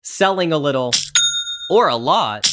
Selling a little or a lot,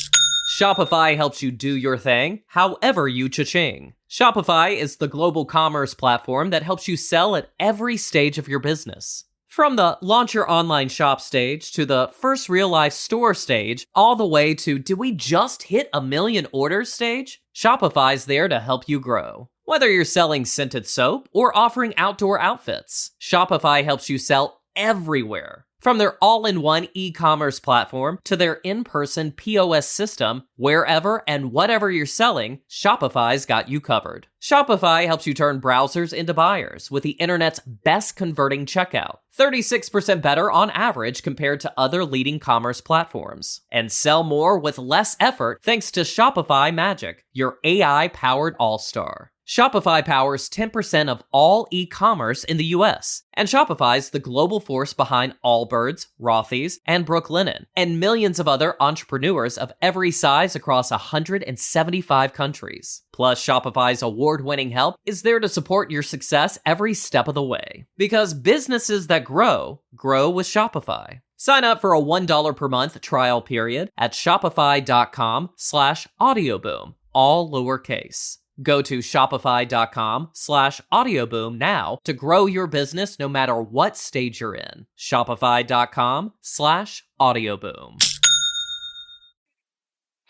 Shopify helps you do your thing, however you cha-ching. Shopify is the global commerce platform that helps you sell at every stage of your business. From the launch your online shop stage to the first real-life store stage, all the way to do we just hit 1 million orders stage, Shopify's there to help you grow. Whether you're selling scented soap or offering outdoor outfits, Shopify helps you sell everywhere. From their all-in-one e-commerce platform to their in-person POS system, wherever and whatever you're selling, Shopify's got you covered. Shopify helps you turn browsers into buyers with the internet's best converting checkout, 36% better on average compared to other leading commerce platforms. And sell more with less effort thanks to Shopify Magic, your AI-powered all-star. Shopify powers 10% of all e-commerce in the US, and Shopify's the global force behind Allbirds, Rothy's, and Brooklinen, and millions of other entrepreneurs of every size across 175 countries. Plus, Shopify's award-winning help is there to support your success every step of the way. Because businesses that grow with Shopify. Sign up for a $1 per month trial period at shopify.com/audioboom, all lowercase. Go to shopify.com/audioboom now to grow your business no matter what stage you're in. Shopify.com/audioboom.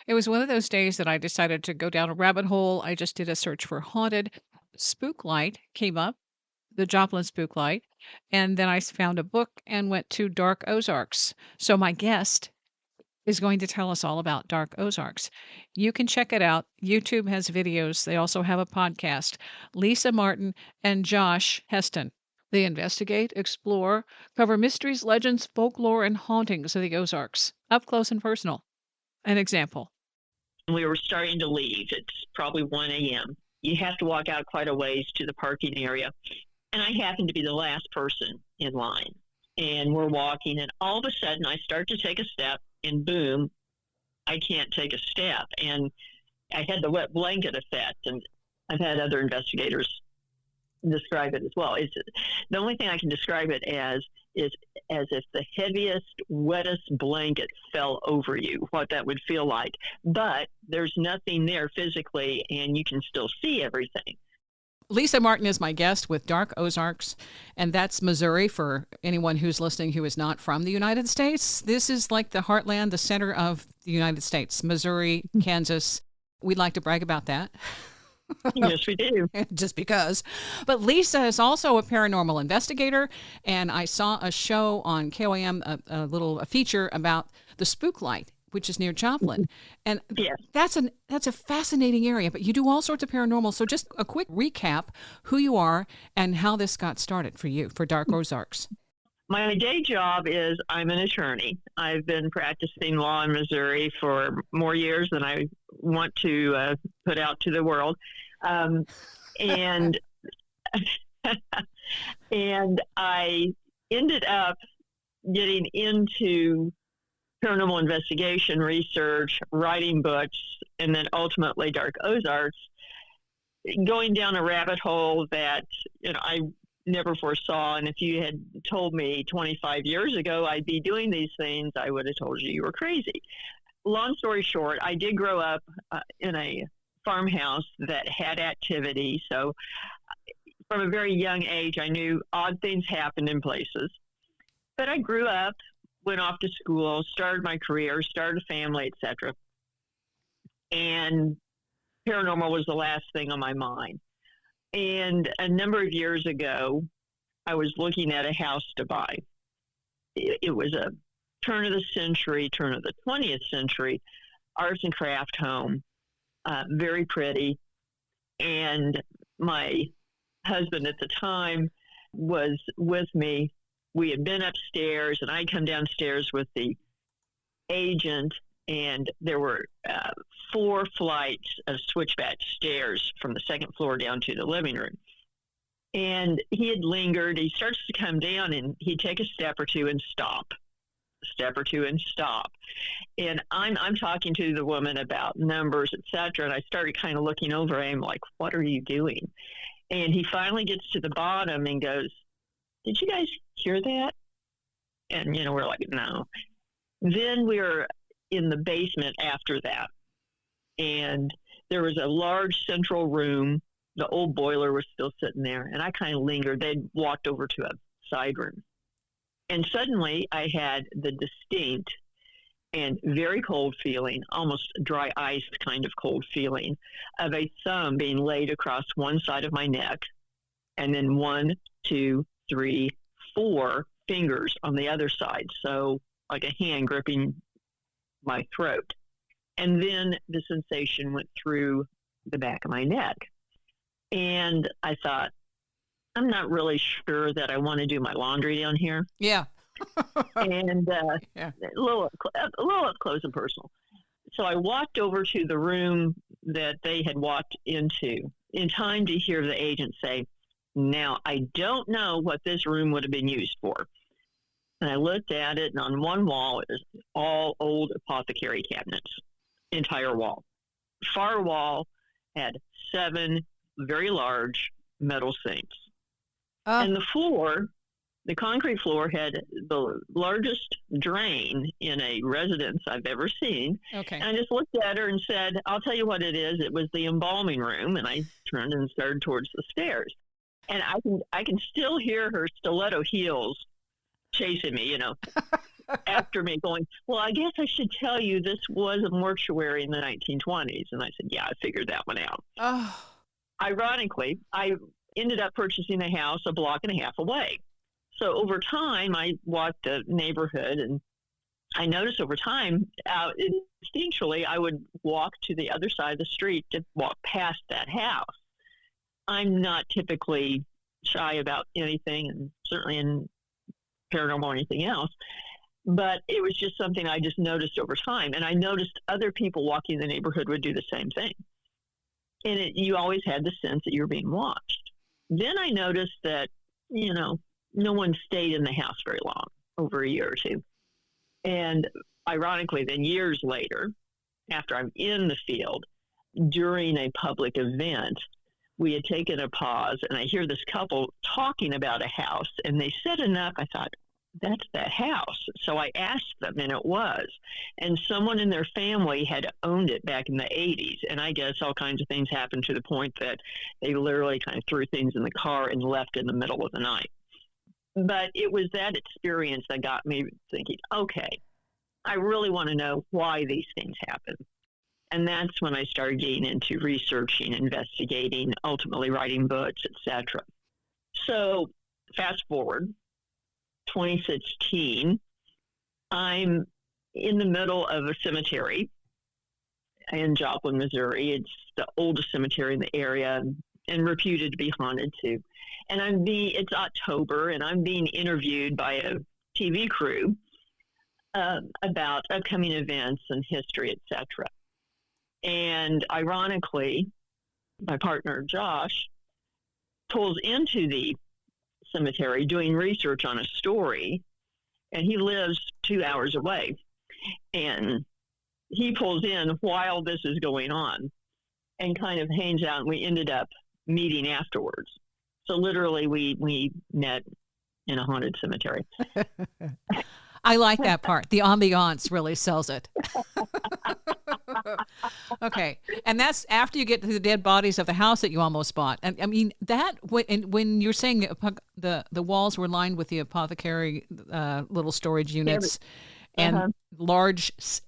It was one of those days that I decided to go down a rabbit hole. I just did a search for haunted. Spooklight came up, the Joplin Spooklight, and then I found a book and went to Dark Ozarks. So my guest is going to tell us all about Dark Ozarks. You can check it out. YouTube has videos. They also have a podcast. Lisa Martin and Josh Heston. They investigate, explore, cover mysteries, legends, folklore, and hauntings of the Ozarks, up close and personal. An example. We were starting to leave. It's probably 1 a.m. You have to walk out quite a ways to the parking area. And I happened to be the last person in line. And we're walking, and all of a sudden I start to take a step, and boom, I can't take a step. And I had the wet blanket effect, and I've had other investigators describe it as well. It's the only thing I can describe it as is as if the heaviest, wettest blanket fell over you, what that would feel like. But there's nothing there physically, and you can still see everything. Lisa Martin is my guest with Dark Ozarks, and that's Missouri for anyone who's listening who is not from the United States. This is like the heartland, the center of the United States, Missouri, Kansas. We'd like to brag about that. Yes, we do. Just because. But Lisa is also a paranormal investigator, and I saw a show on KOAM, a feature about the Spooklight, which is near Joplin. And yes, that's a fascinating area, but you do all sorts of paranormal. So just a quick recap, who you are and how this got started for you, for Dark Ozarks. My day job is I'm an attorney. I've been practicing law in Missouri for more years than I want to put out to the world. And and I ended up getting into paranormal investigation research, writing books, and then ultimately Dark Ozarks, going down a rabbit hole that I never foresaw. And if you had told me 25 years ago I'd be doing these things, I would have told you were crazy. Long story short, I did grow up in a farmhouse that had activity. So from a very young age, I knew odd things happened in places. But I grew up, went off to school, started my career, started a family, etc. And paranormal was the last thing on my mind. And a number of years ago, I was looking at a house to buy. It was a turn of the 20th century, arts and craft home, very pretty. And my husband at the time was with me. We had been upstairs, and I'd come downstairs with the agent, and there were 4 flights of switchback stairs from the second floor down to the living room. And he had lingered. He starts to come down, and he'd take a step or two and stop. And I'm talking to the woman about numbers, etc. And I started kind of looking over him like, what are you doing? And he finally gets to the bottom and goes, did you guys hear that? And, we're like, no. Then we were in the basement after that. And there was a large central room. The old boiler was still sitting there. And I kind of lingered. They'd walked over to a side room. And suddenly I had the distinct and very cold feeling, almost dry ice kind of cold feeling, of a thumb being laid across one side of my neck, and then 1, 2, 3, 4 fingers on the other side. So like a hand gripping my throat. And then the sensation went through the back of my neck. And I thought, I'm not really sure that I want to do my laundry down here. Yeah. And Yeah. a little up close and personal. So I walked over to the room that they had walked into in time to hear the agent say, now, I don't know what this room would have been used for. And I looked at it, and on one wall, it was all old apothecary cabinets, entire wall. Far wall had 7 very large metal sinks. And the floor, the concrete floor, had the largest drain in a residence I've ever seen. Okay. And I just looked at her and said, I'll tell you what it is. It was the embalming room. And I turned and started towards the stairs. And I can still hear her stiletto heels chasing me, after me going, well, I guess I should tell you this was a mortuary in the 1920s. And I said, yeah, I figured that one out. Oh. Ironically, I ended up purchasing a house a block and a half away. So over time, I walked the neighborhood, and I noticed over time, instinctually, I would walk to the other side of the street to walk past that house. I'm not typically shy about anything, and certainly in paranormal or anything else, but it was just something I just noticed over time. And I noticed other people walking the neighborhood would do the same thing. And you always had the sense that you were being watched. Then I noticed that, no one stayed in the house very long, over a year or two. And ironically, then years later, after I'm in the field, during a public event, we had taken a pause, and I hear this couple talking about a house, and they said enough. I thought, that's that house. So I asked them, and it was. And someone in their family had owned it back in the 80s. And I guess all kinds of things happened to the point that they literally kind of threw things in the car and left in the middle of the night. But it was that experience that got me thinking, okay, I really want to know why these things happen. And that's when I started getting into researching, investigating, ultimately writing books, etc. So fast forward, 2016, I'm in the middle of a cemetery in Joplin, Missouri. It's the oldest cemetery in the area and reputed to be haunted too. And it's October, and I'm being interviewed by a TV crew about upcoming events and history, etc. And ironically, my partner, Josh, pulls into the cemetery doing research on a story, and he lives 2 hours away. And he pulls in while this is going on and kind of hangs out, and we ended up meeting afterwards. So literally we met in a haunted cemetery. I like that part. The ambiance really sells it. Okay. And that's after you get to the dead bodies of the house that you almost bought. And I mean, that when you're saying the walls were lined with the apothecary little storage units and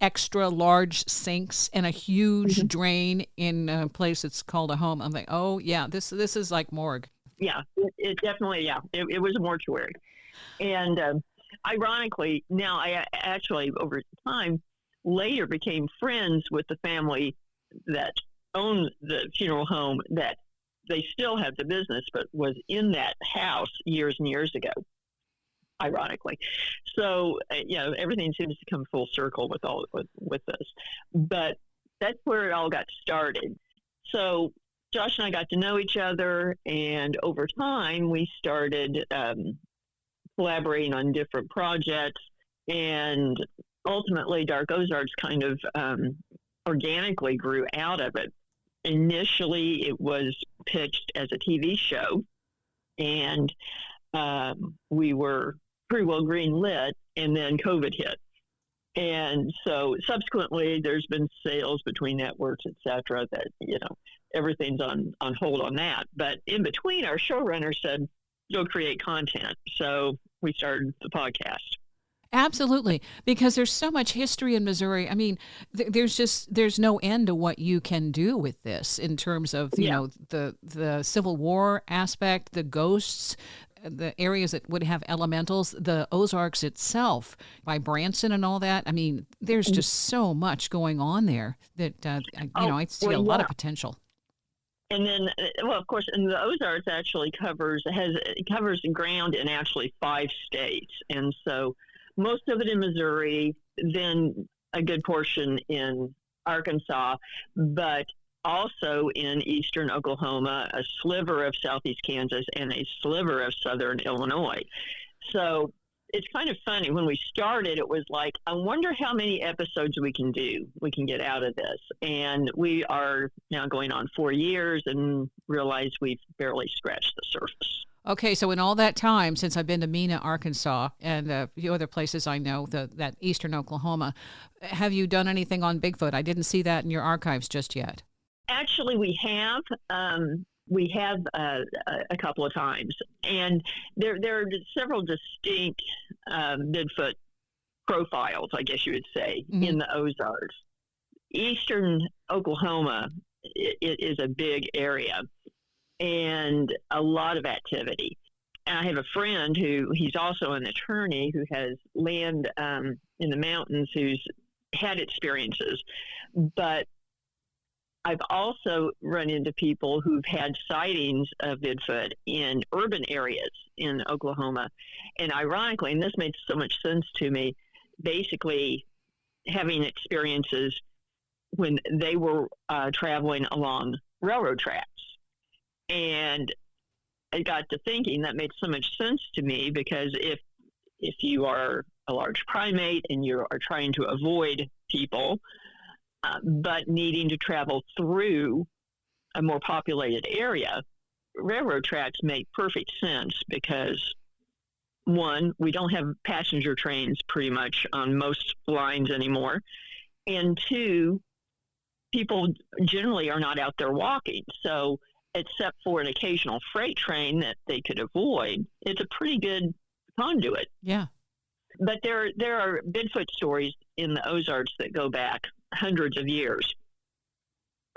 extra large sinks and a huge drain in a place that's called a home. I'm like, oh yeah, this is like morgue. Yeah, it definitely, it was a mortuary. And ironically, now I actually, over time, later became friends with the family that owned the funeral home, that they still have the business, but was in that house years and years ago, ironically. So, everything seems to come full circle with this. But that's where it all got started. So Josh and I got to know each other, and over time we started collaborating on different projects, and ultimately Dark Ozarks kind of organically grew out of it. Initially, it was pitched as a TV show, and we were pretty well green lit, and then COVID hit. And so subsequently, there's been sales between networks, et cetera, that, everything's on hold on that. But in between, our showrunner said, go create content. So we started the podcast. Absolutely, because there's so much history in Missouri. I mean, there's no end to what you can do with this in terms of, the Civil War aspect, the ghosts, the areas that would have elementals, the Ozarks itself by Branson and all that. I mean, there's just so much going on there that, I see a lot of potential. And then, of course, and the Ozarks actually covers ground in actually 5 states. And so most of it in Missouri, then a good portion in Arkansas, but also in eastern Oklahoma, a sliver of southeast Kansas, and a sliver of southern Illinois. So it's kind of funny. When we started, it was like, I wonder how many episodes we can get out of this. And we are now going on 4 years and realize we've barely scratched the surface. Okay, so in all that time, since I've been to Mena, Arkansas, and a few other places I know, that eastern Oklahoma, have you done anything on Bigfoot? I didn't see that in your archives just yet. Actually, we have. We have a couple of times, and there are several distinct Bigfoot profiles, I guess you would say, in the Ozarks. Eastern Oklahoma it is a big area and a lot of activity. And I have a friend he's also an attorney who has land in the mountains, who's had experiences, but I've also run into people who've had sightings of Bigfoot in urban areas in Oklahoma. And ironically, and this made so much sense to me, basically having experiences when they were traveling along railroad tracks. And I got to thinking that made so much sense to me, because if you are a large primate and you are trying to avoid people, but needing to travel through a more populated area, railroad tracks make perfect sense, because one, we don't have passenger trains pretty much on most lines anymore. And two, people generally are not out there walking. So except for an occasional freight train that they could avoid, it's a pretty good conduit. Yeah. But there are Bigfoot stories in the Ozarks that go back hundreds of years.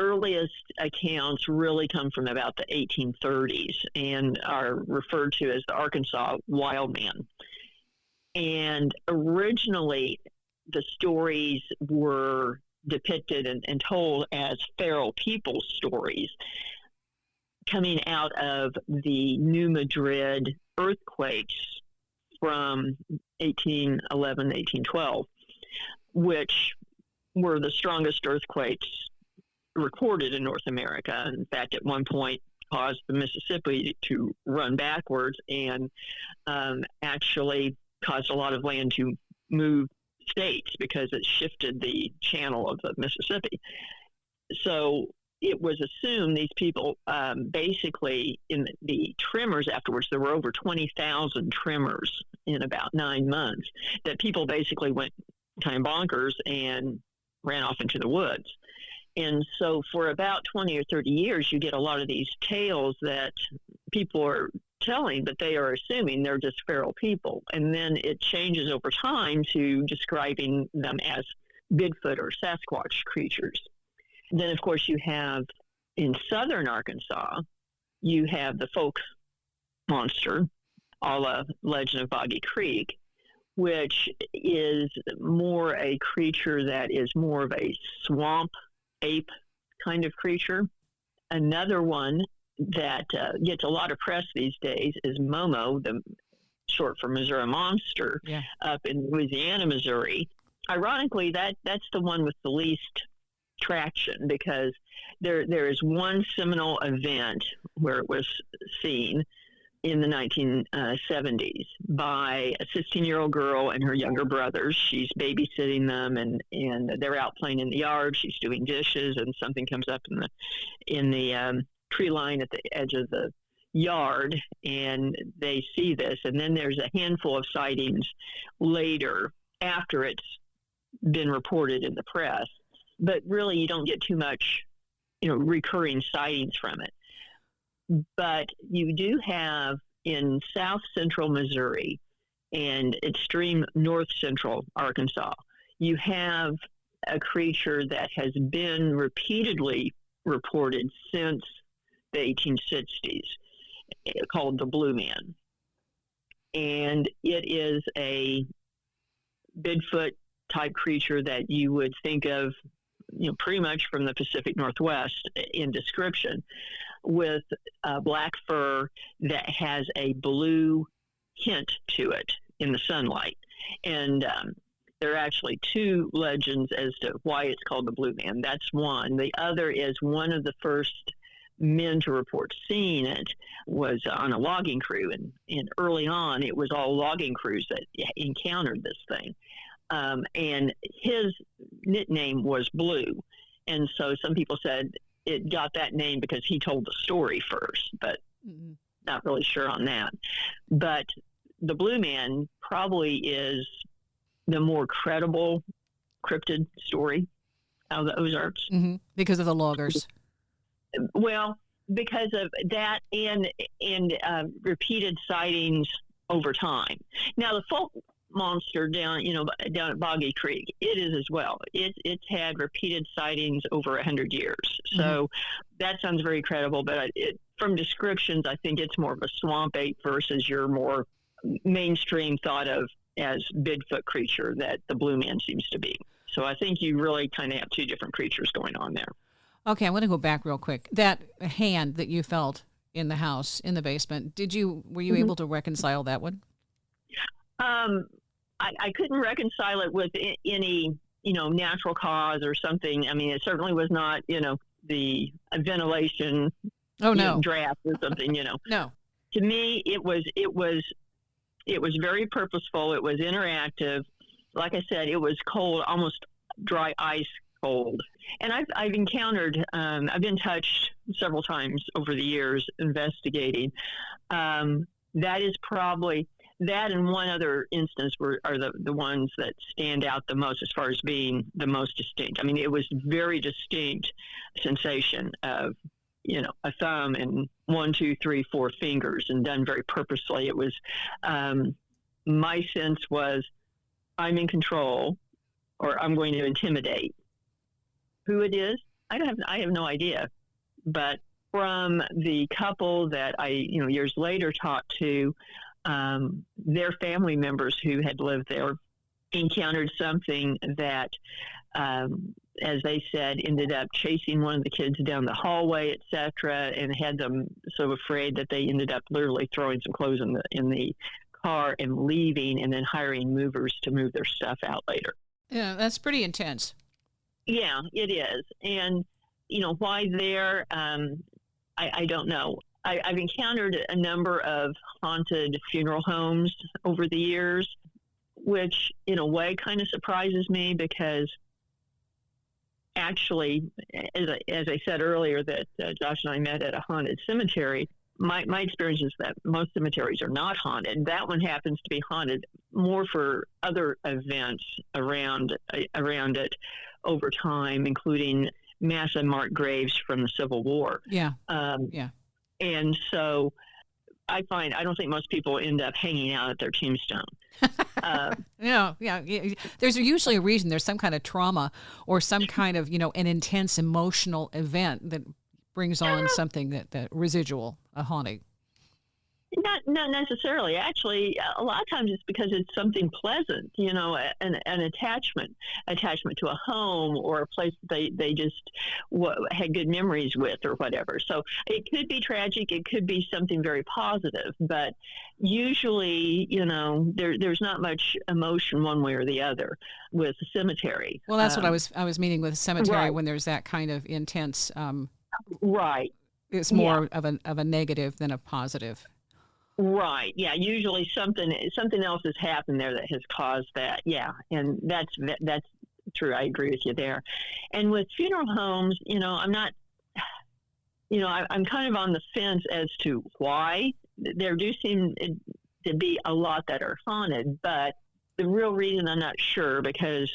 Earliest accounts really come from about the 1830s and are referred to as the Arkansas Wild Man. And originally, the stories were depicted and told as feral people stories, coming out of the New Madrid earthquakes from 1811, 1812, which were the strongest earthquakes recorded in North America. In fact, at one point caused the Mississippi to run backwards and actually caused a lot of land to move states because it shifted the channel of the Mississippi. So it was assumed these people basically, in the tremors afterwards, there were over 20,000 tremors in about 9 months, that people basically went kind of bonkers and ran off into the woods. And so for about 20 or 30 years, you get a lot of these tales that people are telling, but they are assuming they're just feral people. And then it changes over time to describing them as Bigfoot or Sasquatch creatures. Then, of course, you have in southern Arkansas, you have the folk monster, a la Legend of Boggy Creek, which is more a creature that is more of a swamp ape kind of creature. Another one that gets a lot of press these days is Momo, the short for Missouri Monster, up in Louisiana, Missouri. Ironically, that's the one with the least traction, because there is one seminal event where it was seen in the 1970s by a 16-year-old girl and her younger brothers. She's babysitting them, and they're out playing in the yard. She's doing dishes, and something comes up in the tree line at the edge of the yard, and they see this. And then there's a handful of sightings later after it's been reported in the press, but really you don't get too much, recurring sightings from it. But you do have in south central Missouri and extreme north central Arkansas, you have a creature that has been repeatedly reported since the 1860s called the Blue Man. And it is a Bigfoot type creature that you would think of, pretty much from the Pacific Northwest in description, with black fur that has a blue hint to it in the sunlight. And there are actually two legends as to why it's called the Blue Man. That's one. The other is one of the first men to report seeing it was on a logging crew. And early on, it was all logging crews that encountered this thing. And his nickname was Blue. And so some people said it got that name because he told the story first, but not really sure on that. But the Blue Man probably is the more credible cryptid story out of the Ozarks. Mm-hmm. Because of the loggers. Well, because of that and repeated sightings over time. Now, the folk monster down at Boggy Creek, it is as well. It's had repeated sightings over 100 years. So that sounds very credible, but from descriptions, I think it's more of a swamp ape versus your more mainstream thought of as Bigfoot creature that the Blue Man seems to be. So I think you really kind of have two different creatures going on there. Okay, I want to go back real quick. That hand that you felt in the house, in the basement, were you able to reconcile that one? I couldn't reconcile it with any, natural cause or something. I mean, it certainly was not, the ventilation draft or something, No. To me, it was very purposeful. It was interactive. Like I said, it was cold, almost dry ice cold. And I've encountered, I've been touched several times over the years investigating. That is probably, that and one other instance are the ones that stand out the most as far as being the most distinct. I mean, it was very distinct sensation of, a thumb and 1, 2, 3, 4 fingers and done very purposely. It was, my sense was I'm in control or I'm going to intimidate. Who it is, I have no idea. But from the couple that I, years later talked to, their family members who had lived there encountered something that, as they said, ended up chasing one of the kids down the hallway, etc., and had them so afraid that they ended up literally throwing some clothes in the car and leaving, and then hiring movers to move their stuff out later. Yeah, that's pretty intense. Yeah, it is. And, why there, I don't know. I've encountered a number of haunted funeral homes over the years, which in a way kind of surprises me because actually, as I said earlier, that Josh and I met at a haunted cemetery, my experience is that most cemeteries are not haunted. That one happens to be haunted more for other events around it over time, including mass unmarked graves from the Civil War. Yeah. And so I don't think most people end up hanging out at their tombstone. Yeah. There's usually a reason. There's some kind of trauma or some kind of, an intense emotional event that brings on something that residual, a haunting. Not necessarily. Actually, a lot of times it's because it's something pleasant, an attachment to a home or a place that they just had good memories with or whatever. So it could be tragic. It could be something very positive. But usually, there's not much emotion one way or the other with the cemetery. Well, that's what I was meaning with cemetery, right. When there's that kind of intense. Right. It's more of a negative than a positive. Right. Yeah. Usually something else has happened there that has caused that. Yeah. And that's true. I agree with you there. And with funeral homes, I'm not, I'm kind of on the fence as to why. There do seem to be a lot that are haunted, but the real reason I'm not sure because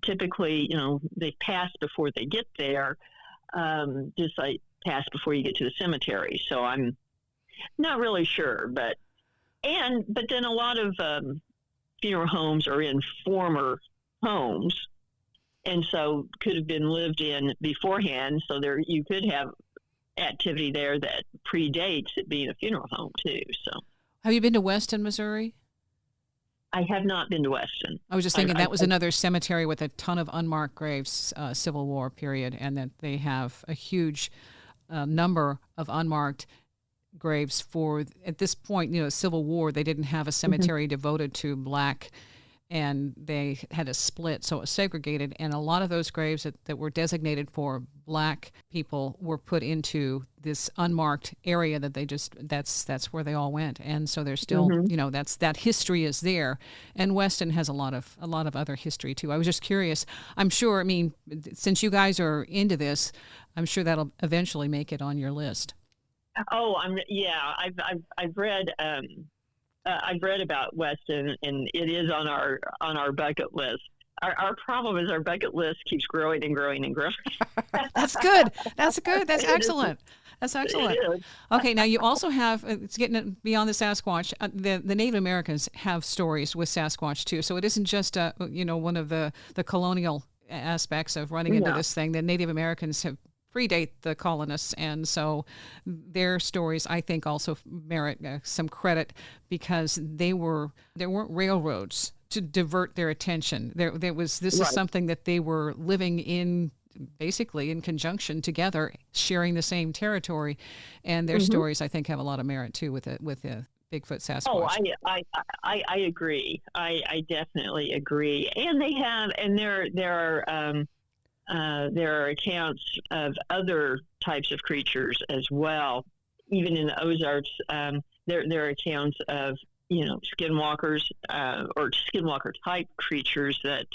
typically, they pass before they get there, just like pass before you get to the cemetery. So I'm not really sure, but then a lot of funeral homes are in former homes, and so could have been lived in beforehand. So there, you could have activity there that predates it being a funeral home too. So, have you been to Weston, Missouri? I have not been to Weston. I was just thinking that was another cemetery with a ton of unmarked graves, Civil War period, and that they have a huge number of unmarked graves for, at this point, Civil War, they didn't have a cemetery devoted to black, and they had a split, so it was segregated, and a lot of those graves that were designated for black people were put into this unmarked area that they just, that's where they all went. And so there's still, that history is there. And Weston has a lot of other history too. I was just curious. I'm sure, since you guys are into this, I'm sure that'll eventually make it on your list. Oh, I've read about Weston, and it is on our bucket list. Our problem is our bucket list keeps growing and growing and growing. That's good. That's excellent. That's excellent. Okay, now you also have, it's getting beyond the Sasquatch, the Native Americans have stories with Sasquatch too. So it isn't just one of the colonial aspects of running into this thing. The Native Americans have predate the colonists, and so their stories, I think, also merit some credit, because there weren't railroads to divert their attention. This is something that they were living in, basically in conjunction together, sharing the same territory, and their stories, I think, have a lot of merit too with the Bigfoot, Sasquatch. Oh, I agree. I definitely agree. And they have, and there are accounts of other types of creatures as well. Even in the Ozarks, there are accounts of skinwalkers or skinwalker type creatures that,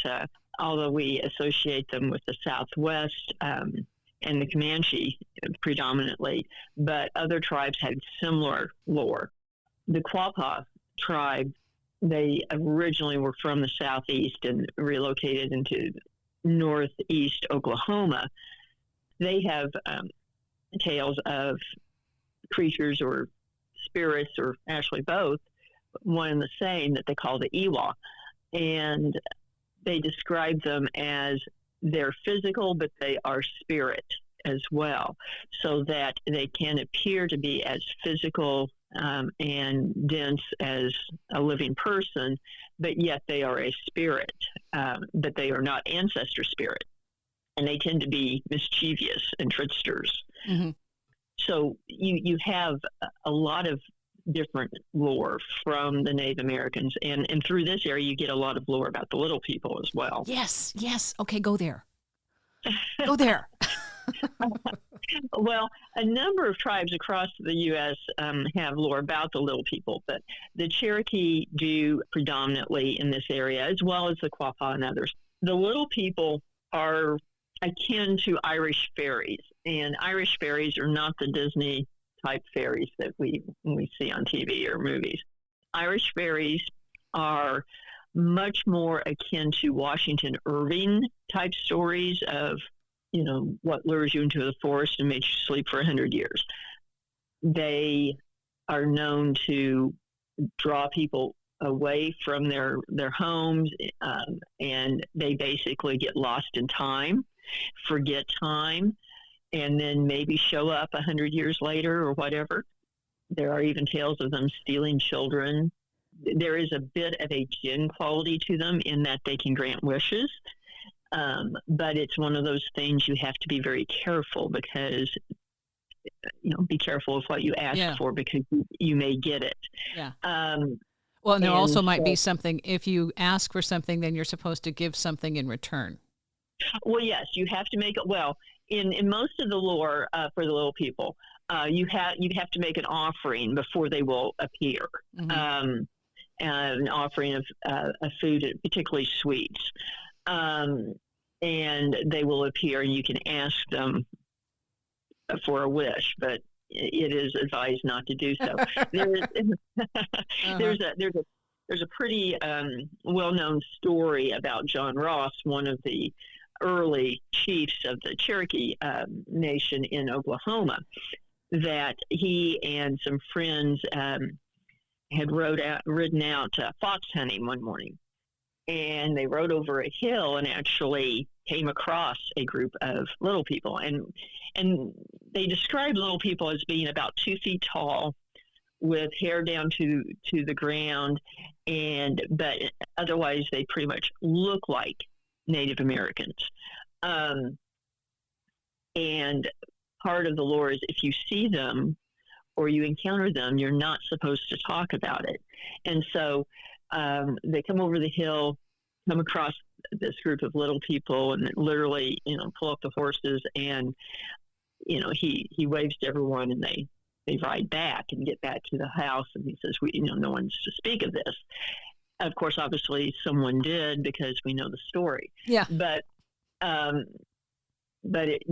although we associate them with the Southwest and the Comanche predominantly, but other tribes had similar lore. The Quapaw tribe, they originally were from the Southeast and relocated into northeast Oklahoma. They have tales of creatures or spirits, or actually both, one and the same, that they call the Ewa. And they describe them as they're physical, but they are spirit as well, so that they can appear to be as physical and dense as a living person, but yet they are a spirit, but they are not ancestor spirit, and they tend to be mischievous and tricksters. Mm-hmm. So you have a lot of different lore from the Native Americans, and through this area you get a lot of lore about the little people as well. Yes. Okay, go there. Go there. Well, a number of tribes across the U.S. Have lore about the little people, but the Cherokee do predominantly in this area, as well as the Quapaw and others. The little people are akin to Irish fairies, and Irish fairies are not the Disney-type fairies that we see on TV or movies. Irish fairies are much more akin to Washington Irving-type stories of what lures you into the forest and makes you sleep for 100 years. They are known to draw people away from their homes, and they basically get lost in time, forget time, and then maybe show up 100 years later or whatever. There are even tales of them stealing children. There is a bit of a jinn quality to them in that they can grant wishes. But it's one of those things you have to be very careful, because, be careful of what you ask for, because you may get it. Yeah. Well, and there also might be something, if you ask for something, then you're supposed to give something in return. Well, yes, you have to make it. Well, in most of the lore for the little people, you have to make an offering before they will appear. Mm-hmm. An offering of food, particularly sweets. And they will appear, and you can ask them for a wish, but it is advised not to do so. There's there's a pretty well-known story about John Ross, one of the early chiefs of the Cherokee Nation in Oklahoma, that he and some friends had ridden out fox hunting one morning. And they rode over a hill and actually came across a group of little people. And they described little people as being about 2 feet tall, with hair down to the ground, but otherwise they pretty much look like Native Americans. And part of the lore is if you see them or you encounter them, you're not supposed to talk about it. And so they come over the hill, come across this group of little people, and literally, pull up the horses, and he waves to everyone, and they ride back and get back to the house, and he says, no one's to speak of this. Of course, obviously someone did, because we know the story. Yeah. But it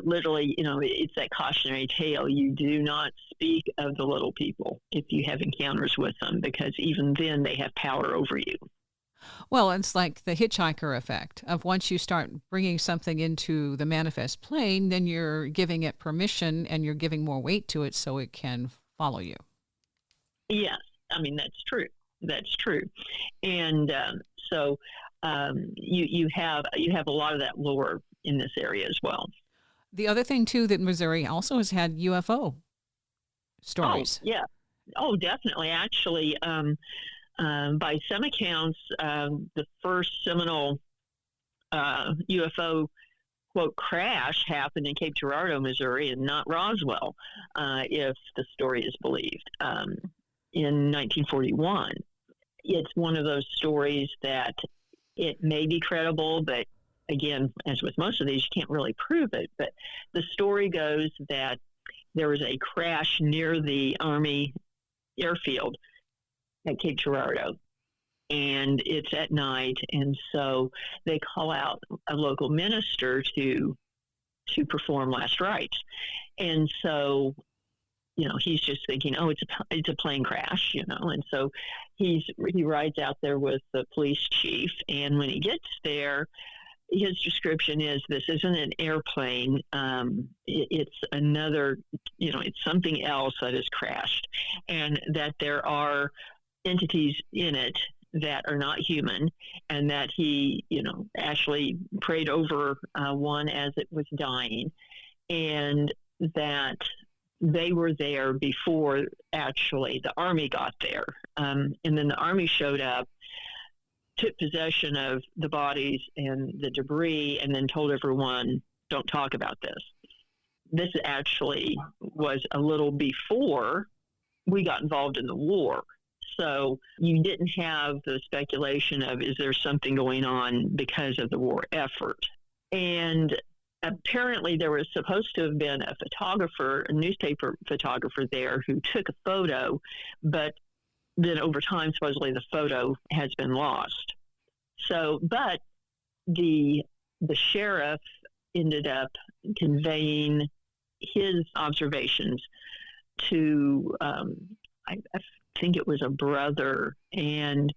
literally, it's that cautionary tale. You do not speak of the little people if you have encounters with them, because even then they have power over you. Well, it's like the hitchhiker effect of once you start bringing something into the manifest plane, then you're giving it permission and you're giving more weight to it so it can follow you. Yes. I mean, that's true. That's true. And so you have a lot of that lore in this area as well. The other thing, too, that Missouri also has had UFO stories. Oh, yeah. Oh, definitely. Actually, by some accounts, the first seminal UFO, quote, crash happened in Cape Girardeau, Missouri, and not Roswell, if the story is believed, in 1941. It's one of those stories that it may be credible, but again, as with most of these, you can't really prove it. But the story goes that there was a crash near the Army airfield at Cape Girardeau, and it's at night, and so they call out a local minister to perform last rites. And so he's just thinking, oh, it's a plane crash, and so he rides out there with the police chief, and when he gets there, his description is, this isn't an airplane, it's another, it's something else that has crashed, and that there are entities in it that are not human, and that he, actually prayed over one as it was dying, and that they were there before actually the Army got there. And then the Army showed up, took possession of the bodies and the debris, and then told everyone, don't talk about this. This actually was a little before we got involved in the war. So you didn't have the speculation of, is there something going on because of the war effort? And apparently there was supposed to have been a newspaper photographer there who took a photo, but then over time, supposedly the photo has been lost. So, but the sheriff ended up conveying his observations to, I think it was a brother, and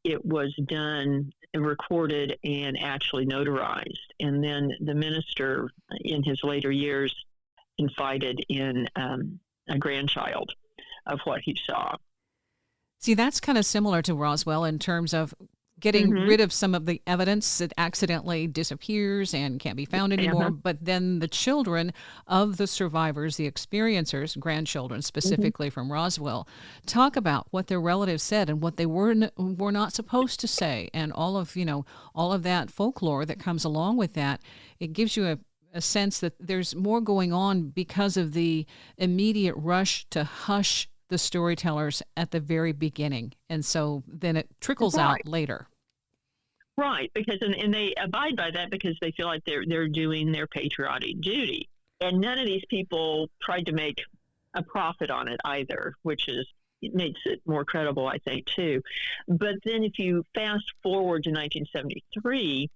it was done and recorded and actually notarized. And then the minister in his later years confided in a grandchild of what he saw. See, that's kind of similar to Roswell in terms of getting rid of some of the evidence that accidentally disappears and can't be found anymore. But then the children of the survivors, the experiencers, grandchildren specifically from Roswell, talk about what their relatives said and what they were not supposed to say, and all of that folklore that comes along with that. It gives you a sense that there's more going on because of the immediate rush to hush the storytellers at the very beginning. And so then it trickles out later. Right, because and they abide by that because they feel like they're doing their patriotic duty. And none of these people tried to make a profit on it either, it makes it more credible, I think, too. But then if you fast forward to 1973,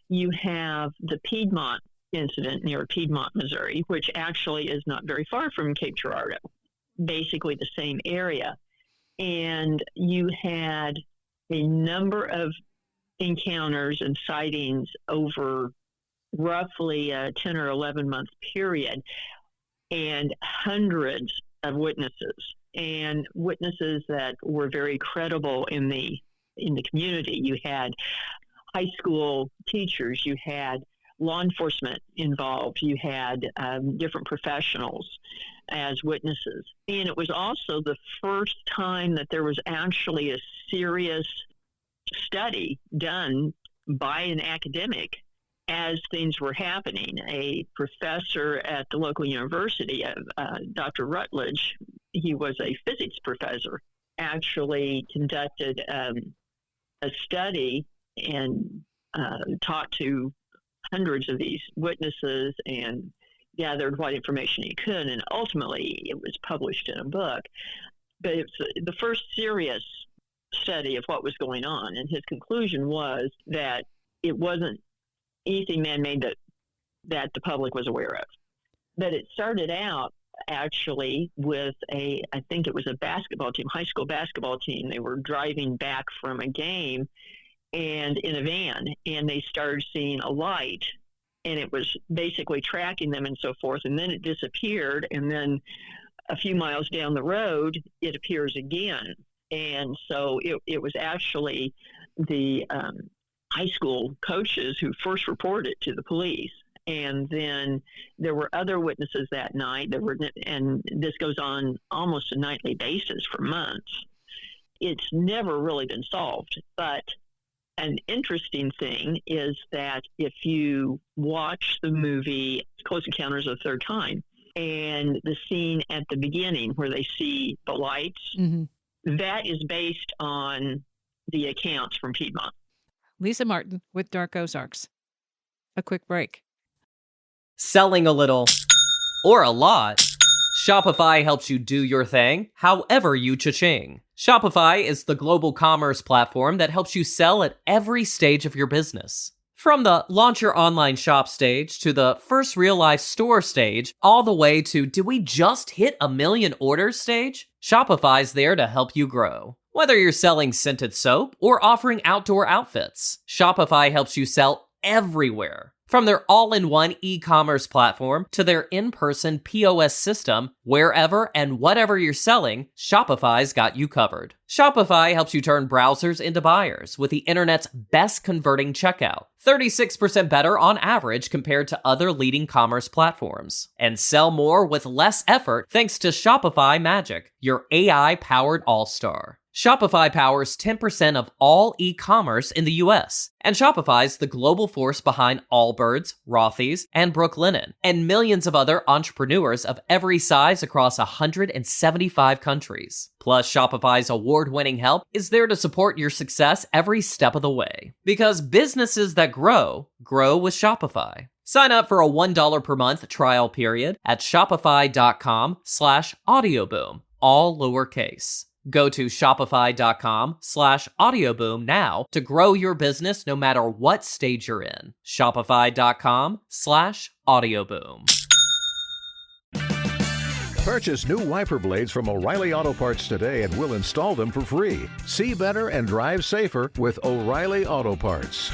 you have the Piedmont incident near Piedmont, Missouri, which actually is not very far from Cape Girardeau. Basically the same area. And you had a number of encounters and sightings over roughly a 10 or 11 month period, and hundreds of witnesses, and witnesses that were very credible in the community. You had high school teachers, you had law enforcement involved, you had different professionals as witnesses. And it was also the first time that there was actually a serious study done by an academic as things were happening. A professor at the local university, Dr. Rutledge, he was a physics professor, actually conducted a study and talked to hundreds of these witnesses and gathered what information he could, and ultimately it was published in a book. But it's the first serious study of what was going on, and his conclusion was that it wasn't anything man-made that the public was aware of. But it started out actually with I think it was a basketball team, high school basketball team. They were driving back from a game and in a van, and they started seeing a light, and it was basically tracking them and so forth, and then it disappeared, and then a few miles down the road it appears again. And so it was actually the high school coaches who first reported it to the police. And then there were other witnesses that night. And this goes on almost a nightly basis for months. It's never really been solved. But an interesting thing is that if you watch the movie Close Encounters of the Third Kind, and the scene at the beginning where they see the lights, that is based on the accounts from Piedmont. Lisa Martin with Dark Ozarks. A quick break. Selling a little or a lot, Shopify helps you do your thing, however you cha-ching. Shopify is the global commerce platform that helps you sell at every stage of your business. From the launch your online shop stage to the first real life store stage, all the way to did we just hit 1 million orders stage? Shopify's there to help you grow. Whether you're selling scented soap or offering outdoor outfits, Shopify helps you sell everywhere. From their all-in-one e-commerce platform to their in-person POS system, wherever and whatever you're selling, Shopify's got you covered. Shopify helps you turn browsers into buyers with the internet's best converting checkout, 36% better on average compared to other leading commerce platforms. And sell more with less effort thanks to Shopify Magic, your AI-powered all-star. Shopify powers 10% of all e-commerce in the US, and Shopify's the global force behind Allbirds, Rothy's, and Brooklinen, and millions of other entrepreneurs of every size across 175 countries. Plus, Shopify's award-winning help is there to support your success every step of the way. Because businesses that grow, grow with Shopify. Sign up for a $1 per month trial period at shopify.com/audioboom, all lowercase. Go to shopify.com/audioboom now to grow your business no matter what stage you're in. Shopify.com/audioboom. Purchase new wiper blades from O'Reilly Auto Parts today and we'll install them for free. See better and drive safer with O'Reilly Auto Parts.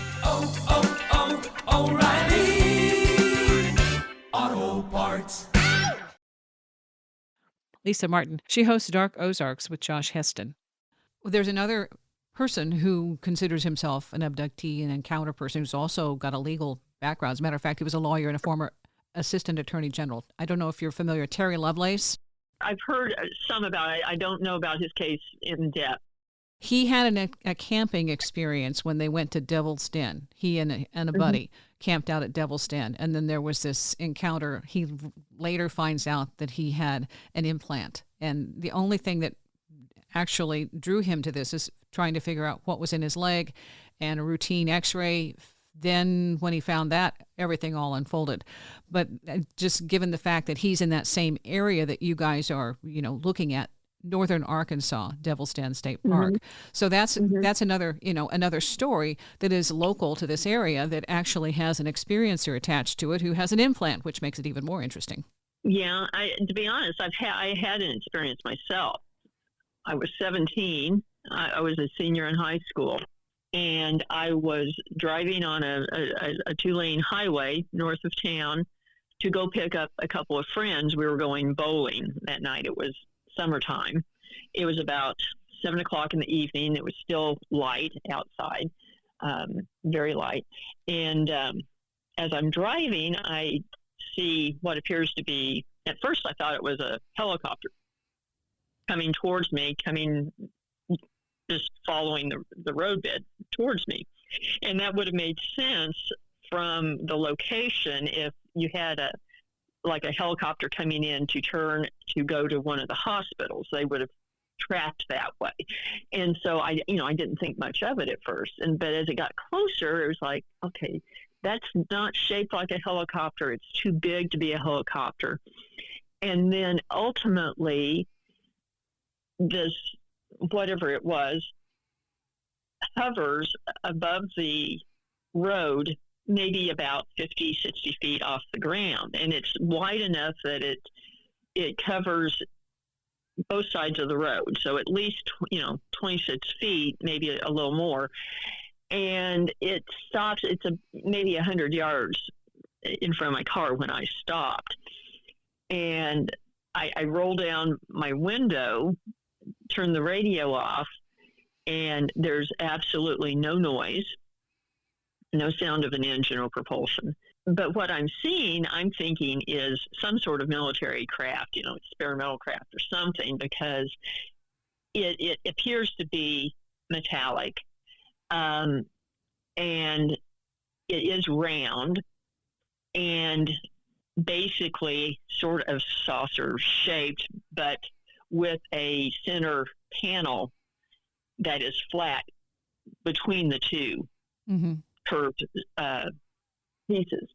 O'Reilly Auto Parts. Lisa Martin. She hosts Dark Ozarks with Josh Heston. There's another person who considers himself an abductee and encounter person who's also got a legal background. As a matter of fact, he was a lawyer and a former assistant attorney general. I don't know if you're familiar. Terry Lovelace. I've heard some about it. I don't know about his case in depth. He had a camping experience when they went to Devil's Den. He and a buddy camped out at Devil's Den, and then there was this encounter. He later finds out that he had an implant, and the only thing that actually drew him to this is trying to figure out what was in his leg, and a routine X-ray. Then when he found that, everything all unfolded. But just given the fact that he's in that same area that you guys are, looking at, northern Arkansas, Devil's Den State Park. So that's another, another story that is local to this area that actually has an experiencer attached to it who has an implant, which makes it even more interesting. Yeah, to be honest, I had an experience myself. I was 17 I was a senior in high school, and I was driving on a 2-lane highway north of town to go pick up a couple of friends. We were going bowling that night. It was summertime. It was about 7 o'clock in the evening. It was still light outside, very light. And as I'm driving, I see what appears to be, at first I thought it was a helicopter coming towards me, just following the roadbed towards me. And that would have made sense from the location if you had a helicopter coming in to turn to go to one of the hospitals. They would have tracked that way. And so I didn't think much of it at first. But as it got closer, it was like, okay, that's not shaped like a helicopter. It's too big to be a helicopter. And then ultimately, this, whatever it was, hovers above the road, maybe about 50, 60 feet off the ground. And it's wide enough that it covers both sides of the road. So at least, 26 feet, maybe a little more. And it stops, it's maybe 100 yards in front of my car when I stopped. And I roll down my window, turn the radio off, and there's absolutely no noise, no sound of an engine or propulsion. But what I'm thinking is some sort of military craft, experimental craft or something, because it appears to be metallic, and it is round, and basically sort of saucer shaped, but with a center panel that is flat between the two curved pieces.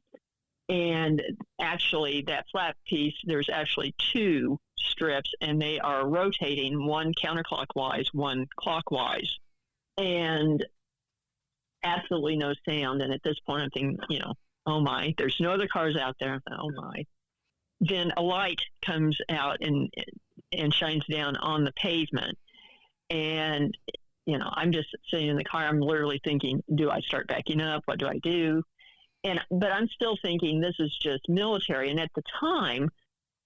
And actually, that flat piece, there's actually two strips, and they are rotating, one counterclockwise, one clockwise, and absolutely no sound. And at this point, I'm thinking, oh my, there's no other cars out there. Oh my. Then a light comes out and shines down on the pavement. And, I'm just sitting in the car. I'm literally thinking, do I start backing up? What do I do? But I'm still thinking this is just military. And at the time,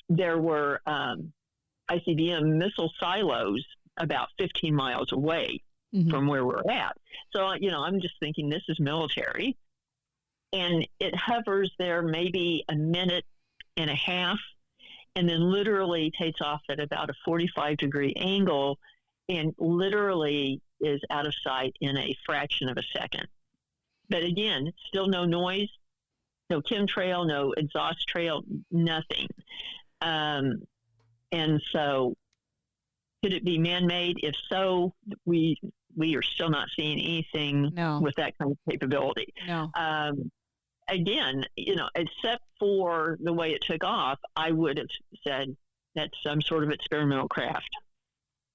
there were ICBM missile silos about 15 miles away from where we're at. So, I'm just thinking this is military. And it hovers there maybe a minute and a half, and then literally takes off at about a 45-degree angle and literally is out of sight in a fraction of a second. But again, still no noise, no chemtrail, no exhaust trail, nothing. And so could it be man-made? If so, we are still not seeing anything with that kind of capability. No. Again, except for the way it took off, I would have said that's some sort of experimental craft,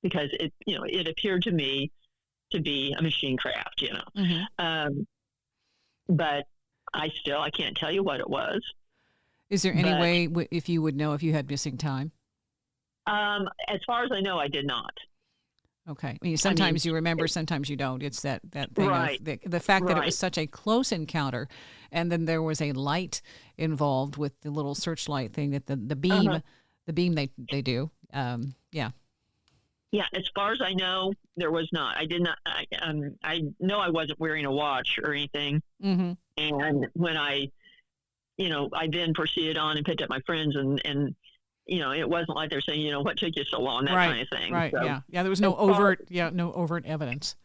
because it appeared to me to be a machine craft, but I can't tell you what it was. Is there any way, if you would know if you had missing time? As far as I know, I did not. Okay. Sometimes you remember, sometimes you don't. It's that thing right. of the fact that it was such a close encounter, and then there was a light involved with the little searchlight thing that the beam, the beam they do. Yeah. Yeah. As far as I know, there was not. I did not. I know I wasn't wearing a watch or anything. And when I then proceeded on and picked up my friends and it wasn't like they're saying, what took you so long, that kind of thing. Right. So, yeah. There was no overt evidence.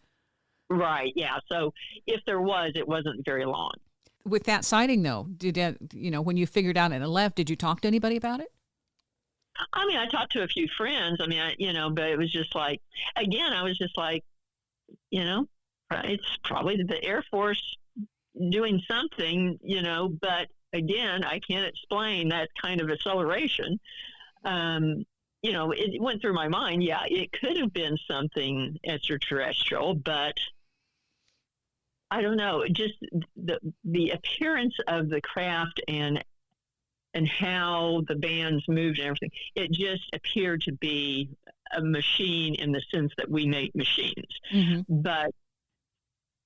Right. Yeah. So if there was, it wasn't very long. With that sighting though, when you figured out and left, did you talk to anybody about it? I talked to a few friends. But it was just like, again, I was just like, it's probably the Air Force doing something, but again, I can't explain that kind of acceleration. It went through my mind. Yeah, it could have been something extraterrestrial, but I don't know. Just the appearance of the craft and how the bands moved and everything, it just appeared to be a machine in the sense that we make machines. Mm-hmm. But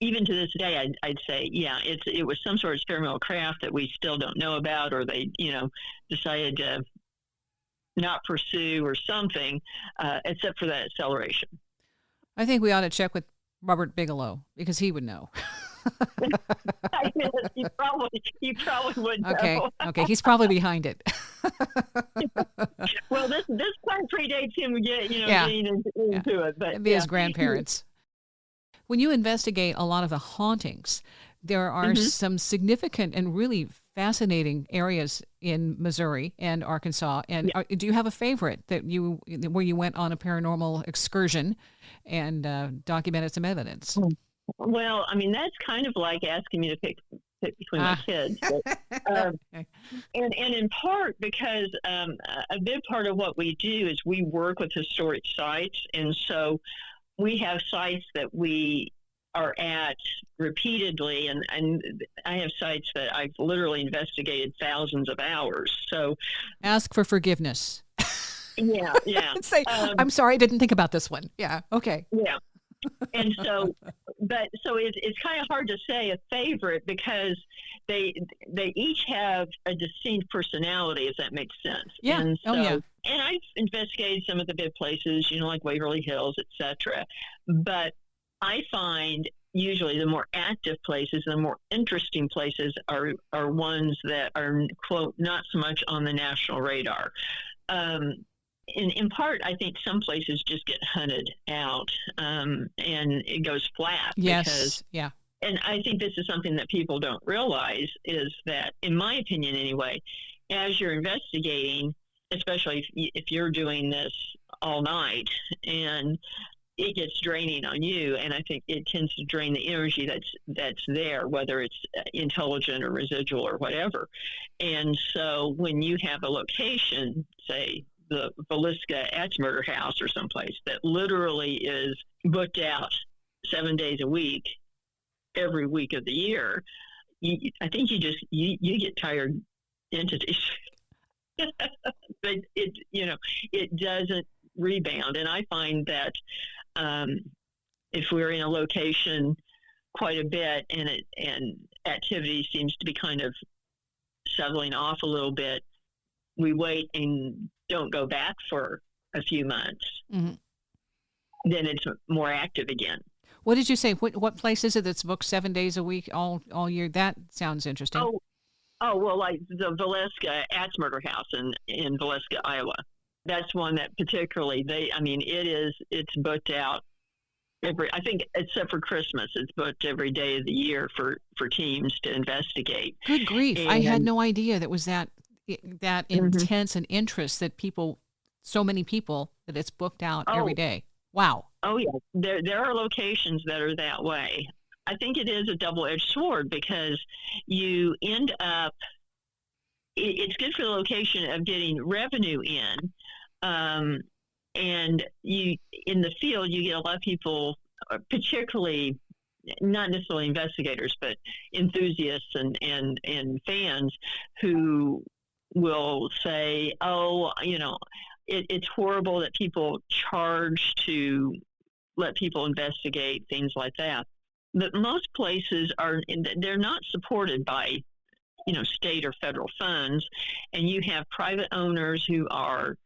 even to this day, I'd say, yeah, it was some sort of experimental craft that we still don't know about, or they, decided to not pursue or something, except for that acceleration. I think we ought to check with Robert Bigelow because he would know. I guess you probably would know. Okay, he's probably behind it. Well, this part predates him getting into it, but it'd be his grandparents. When you investigate a lot of the hauntings, there are some significant and really fascinating areas in Missouri and Arkansas. And do you have a favorite where you went on a paranormal excursion and documented some evidence? Well, I mean, that's kind of like asking me to pick between my kids. But, and in part because a big part of what we do is we work with historic sites. And so we have sites that we are at repeatedly, and I have sites that I've literally investigated thousands of hours. So ask for forgiveness. Yeah. Say, I'm sorry, I didn't think about this one. Yeah. Okay. Yeah. And so it's kind of hard to say a favorite because they each have a distinct personality, if that makes sense. Yeah. And so, yeah. And I've investigated some of the big places, like Waverly Hills, etc. But I find usually the more active places, the more interesting places are ones that are, quote, not so much on the national radar. In part, I think some places just get hunted out and it goes flat. Yes. Yeah. And I think this is something that people don't realize is that, in my opinion anyway, as you're investigating, especially if you're doing this all night, and it gets draining on you, and I think it tends to drain the energy that's there, whether it's intelligent or residual or whatever. And so when you have a location, say the Villisca Axe Murder House or someplace that literally is booked out 7 days a week, every week of the year, I think you get tired entities. But it doesn't rebound. And I find that if we're in a location quite a bit and activity seems to be kind of settling off a little bit, we wait and don't go back for a few months. Mm-hmm. Then it's more active again. What did you say? What place is it that's booked 7 days a week all year? That sounds interesting. Oh, well, like the Villisca Axe Murder House in Villisca, Iowa. That's one that particularly it's booked out I think except for Christmas, it's booked every day of the year for teams to investigate. Good grief. I had no idea that was that intense an interest that so many people, that it's booked out every day. Wow. Oh, yeah. There are locations that are that way. I think it is a double-edged sword because you end up, it's good for the location of getting revenue in. And you, in the field, you get a lot of people, particularly not necessarily investigators, but enthusiasts and fans who will say, it's horrible that people charge to let people investigate, things like that. But most places they're not supported by, state or federal funds. And you have private owners who are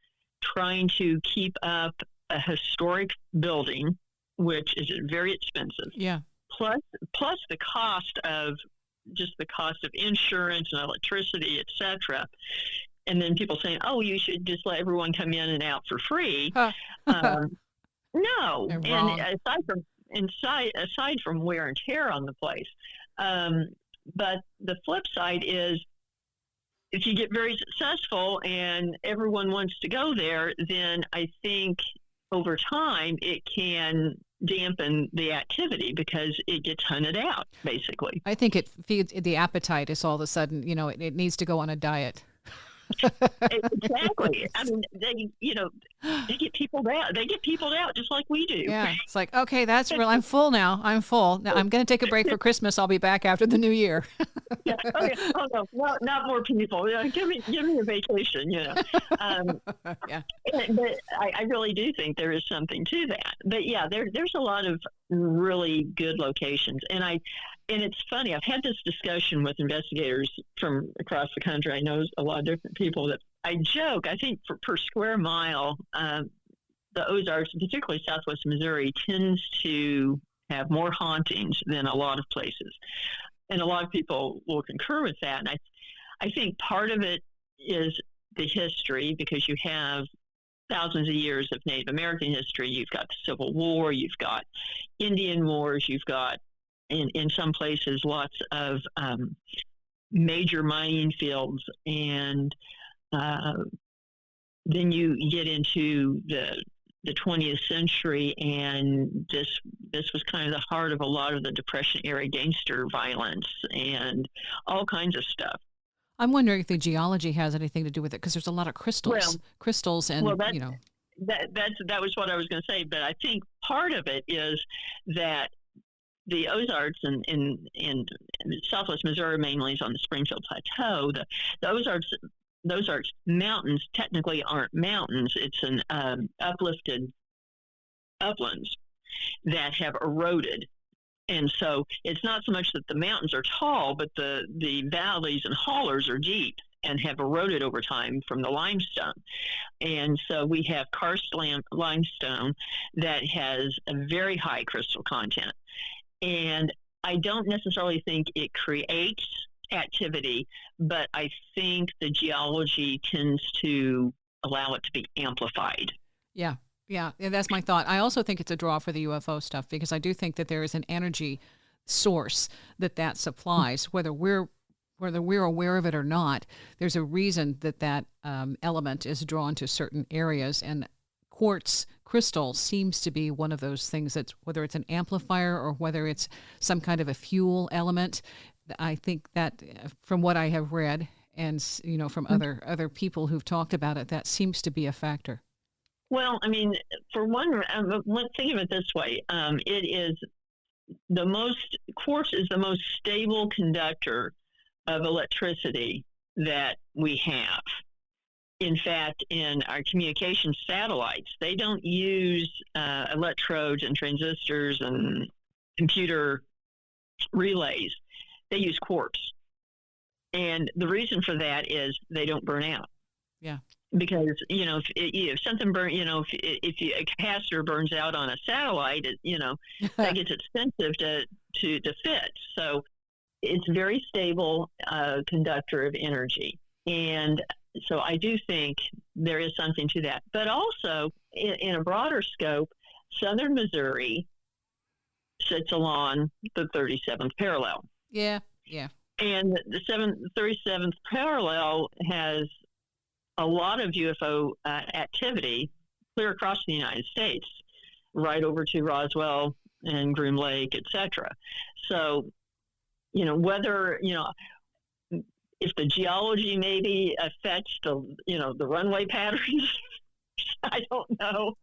trying to keep up a historic building, which is very expensive. Yeah. Plus the cost of insurance and electricity, etc. And then people saying, "Oh, you should just let everyone come in and out for free." No, and aside from wear and tear on the place, but the flip side is, if you get very successful and everyone wants to go there, then I think over time it can dampen the activity because it gets hunted out, basically. I think it feeds the appetite. Is all of a sudden, it needs to go on a diet. Exactly. I mean, they get people out. They get people out just like we do. Yeah. It's like, okay, that's real. I'm full now. I'm full. Now I'm going to take a break for Christmas. I'll be back after the new year. Yeah. Oh, yeah. Oh no, not more people. Yeah, give me a vacation. Yeah. But I really do think there is something to that. But yeah, there's a lot of really good locations, and it's funny. I've had this discussion with investigators from across the country. I know a lot of different people that I joke. I think per square mile, the Ozarks, particularly Southwest Missouri, tends to have more hauntings than a lot of places. And a lot of people will concur with that. And I think part of it is the history, because you have thousands of years of Native American history. You've got the Civil War, you've got Indian wars, you've got, in some places, lots of major mining fields. And then you get into the 20th century, and this was kind of the heart of a lot of the Depression era gangster violence and all kinds of stuff. I'm wondering if the geology has anything to do with it, because there's a lot of crystals, and that was what I was going to say. But I think part of it is that the Ozarks in Southwest Missouri mainly is on the Springfield Plateau. The Ozarks mountains technically aren't mountains. It's an uplifted uplands that have eroded. And so it's not so much that the mountains are tall, but the valleys and hollers are deep and have eroded over time from the limestone. And so we have karst limestone that has a very high crystal content. And I don't necessarily think it creates activity, but I think the geology tends to allow it to be amplified. Yeah. Yeah, that's my thought. I also think it's a draw for the UFO stuff, because I do think that there is an energy source that supplies, whether we're aware of it or not. There's a reason that element is drawn to certain areas, and quartz crystal seems to be one of those things that's, whether it's an amplifier or whether it's some kind of a fuel element. I think that from what I have read and from other people who've talked about it, that seems to be a factor. Well, I mean, for one, let's think of it this way. Quartz is the most stable conductor of electricity that we have. In fact, in our communication satellites, they don't use electrodes and transistors and computer relays. They use quartz. And the reason for that is they don't burn out. Yeah. Because, if something if a capacitor burns out on a satellite, that gets expensive to fit. So it's very stable conductor of energy. And so I do think there is something to that. But also, in a broader scope, southern Missouri sits along the 37th parallel. Yeah, yeah. And the 37th parallel has a lot of UFO activity clear across the United States, right over to Roswell and Groom Lake, etc. So, whether, if the geology maybe affects the runway patterns, I don't know.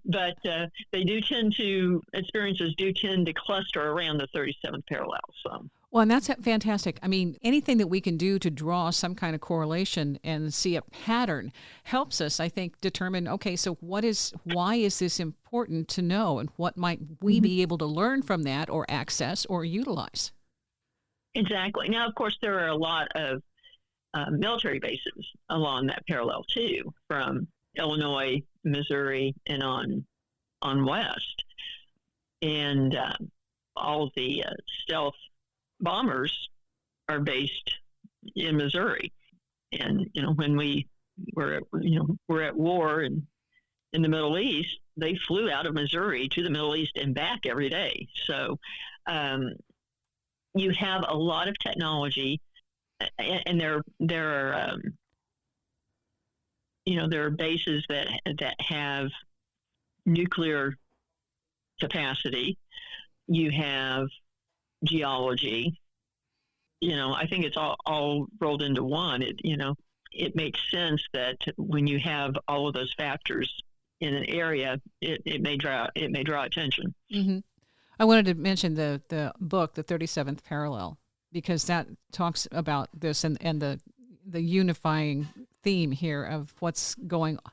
But experiences do tend to cluster around the 37th parallel. So. Well, and that's fantastic. I mean, anything that we can do to draw some kind of correlation and see a pattern helps us, I think, determine, okay, so why is this important to know, and what might we be able to learn from that or access or utilize? Exactly. Now, of course, there are a lot of military bases along that parallel, too, from Illinois, Missouri, and on west. And all of the stealth bombers are based in Missouri. And, when we're at war in the Middle East, they flew out of Missouri to the Middle East and back every day. So you have a lot of technology, and there are bases that have nuclear capacity. You have geology. I think it's all rolled into one. it makes sense that when you have all of those factors in an area, it may draw attention. Mm-hmm. I wanted to mention the book, The 37th Parallel, because that talks about this and the unifying theme here of what's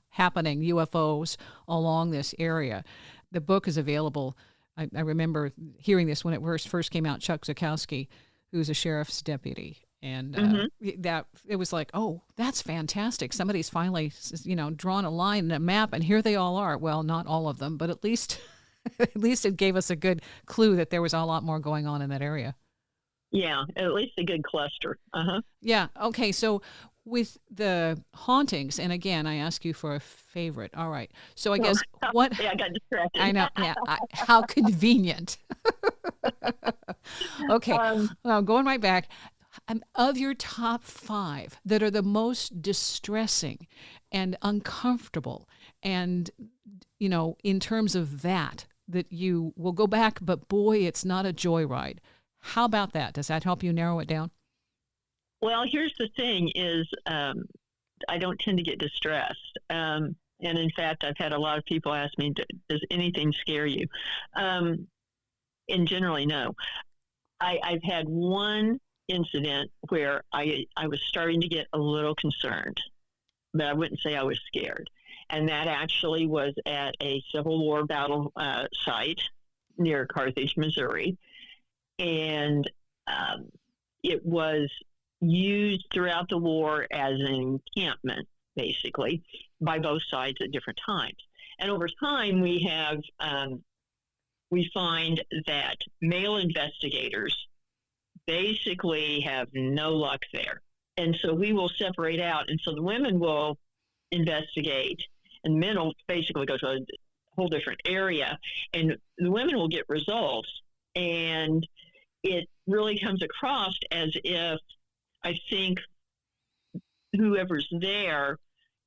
happening, UFOs along this area. The book is available. I remember hearing this when it first came out. Chuck Zukowski, who's a sheriff's deputy, and that it was like, oh, that's fantastic. Somebody's finally, drawn a line and a map, and here they all are. Well, not all of them, but at least it gave us a good clue that there was a lot more going on in that area. Yeah, at least a good cluster. Yeah. Okay. So with the hauntings, and again, I ask you for a favorite. All right. So I guess what? Yeah, I got distracted. I know. Yeah. How convenient. Okay. Well, going right back, of your top 5 that are the most distressing and uncomfortable, and in terms of that you will go back, but boy, it's not a joyride. How about that? Does that help you narrow it down? Well, here's the thing is I don't tend to get distressed. And in fact, I've had a lot of people ask me, does anything scare you? And generally, no. I've had one incident where I was starting to get a little concerned, but I wouldn't say I was scared. And that actually was at a Civil War battle site near Carthage, Missouri. And it was used throughout the war as an encampment, basically, by both sides at different times. And over time, we find that male investigators basically have no luck there. And so we will separate out. And so the women will investigate, and men will basically go to a whole different area. And the women will get results. And it really comes across as if I think whoever's there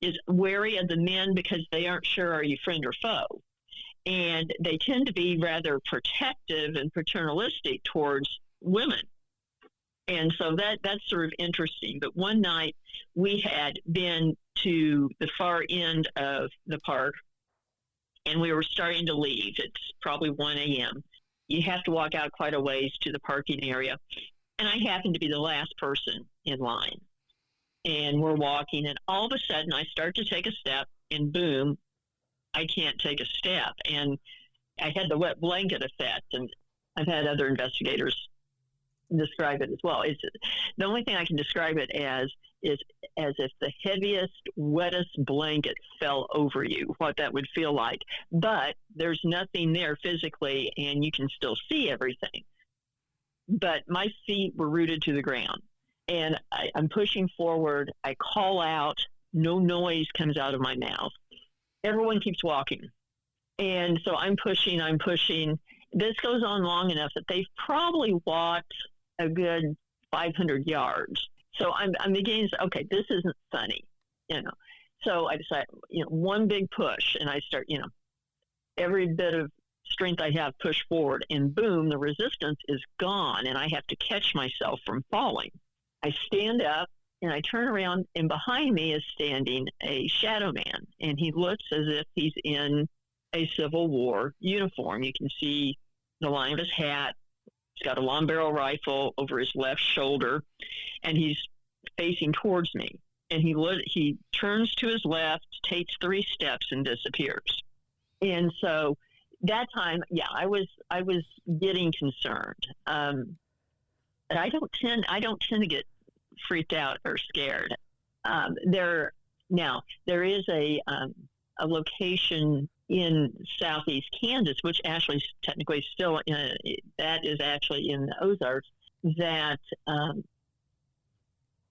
is wary of the men because they aren't sure, are you friend or foe? And they tend to be rather protective and paternalistic towards women. And so that's sort of interesting. But one night we had been to the far end of the park, and we were starting to leave. It's probably 1 a.m. You have to walk out quite a ways to the parking area. And I happened to be the last person in line. And we're walking, and all of a sudden I start to take a step, and boom, I can't take a step. And I had the wet blanket effect, and I've had other investigators describe it as well. The only thing I can describe it as is as if the heaviest, wettest blanket fell over you, what that would feel like. But there's nothing there physically, and you can still see everything. But my feet were rooted to the ground, and I'm pushing forward. I call out. No noise comes out of my mouth. Everyone keeps walking. And so I'm pushing. This goes on long enough that they've probably walked a good 500 yards. So I'm beginning to say, okay, this isn't funny, So I decide, one big push, and I start, every bit of strength I have push forward, and boom, the resistance is gone, and I have to catch myself from falling. I stand up, and I turn around, and behind me is standing a shadow man, and he looks as if he's in a Civil War uniform. You can see the line of his hat. He's got a long barrel rifle over his left shoulder, and he's facing towards me. And he turns to his left, takes 3 steps, and disappears. And so that time, I was getting concerned. But I don't tend to get freaked out or scared. There is a location in southeast Kansas, which actually technically still that is actually in the Ozarks, that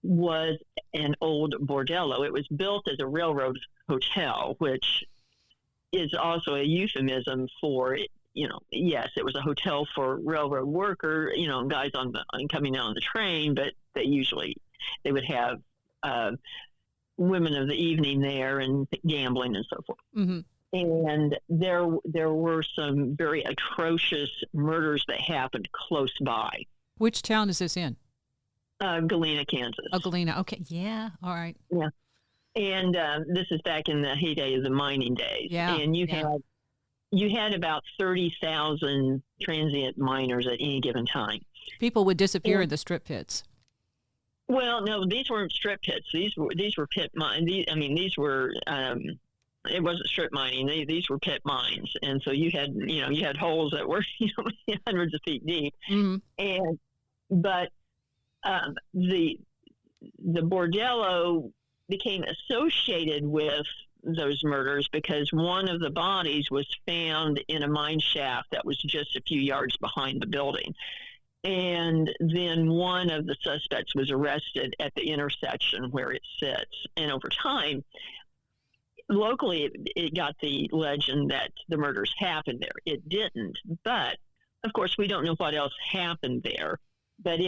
was an old bordello. It was built as a railroad hotel, which is also a euphemism for, yes, it was a hotel for railroad worker, guys on coming down on the train, but they would have women of the evening there and gambling and so forth. Mm-hmm. And there were some very atrocious murders that happened close by. Which town is this in? Galena, Kansas. Oh, Galena. Okay. Yeah. All right. Yeah. And this is back in the heyday of the mining days. Yeah. And you had about 30,000 transient miners at any given time. People would disappear in the strip pits. Well, no, these weren't strip pits. These were pit mines. These were. It wasn't strip mining. These were pit mines, and so you had holes that were hundreds of feet deep. Mm-hmm. But the bordello became associated with those murders because one of the bodies was found in a mine shaft that was just a few yards behind the building. And then one of the suspects was arrested at the intersection where it sits. And over time, locally, it got the legend that the murders happened there. It didn't. But, of course, we don't know what else happened there. But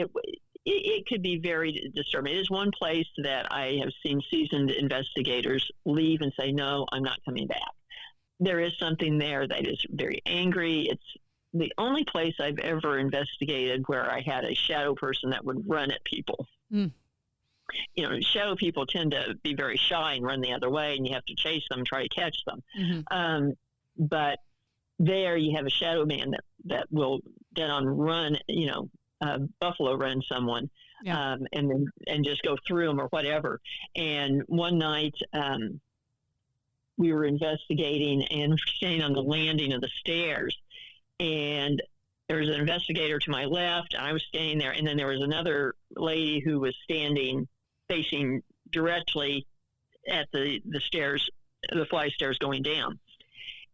it could be very disturbing. It is one place that I have seen seasoned investigators leave and say, no, I'm not coming back. There is something there that is very angry. It's the only place I've ever investigated where I had a shadow person that would run at people. Mm. Shadow people tend to be very shy and run the other way, and you have to chase them, try to catch them. Mm-hmm. But there you have a shadow man that will dead on run, buffalo run someone, yeah. and just go through them or whatever. And one night we were investigating and staying on the landing of the stairs, and there was an investigator to my left, and I was standing there, and then there was another lady who was standing facing directly at the stairs, the fly stairs going down.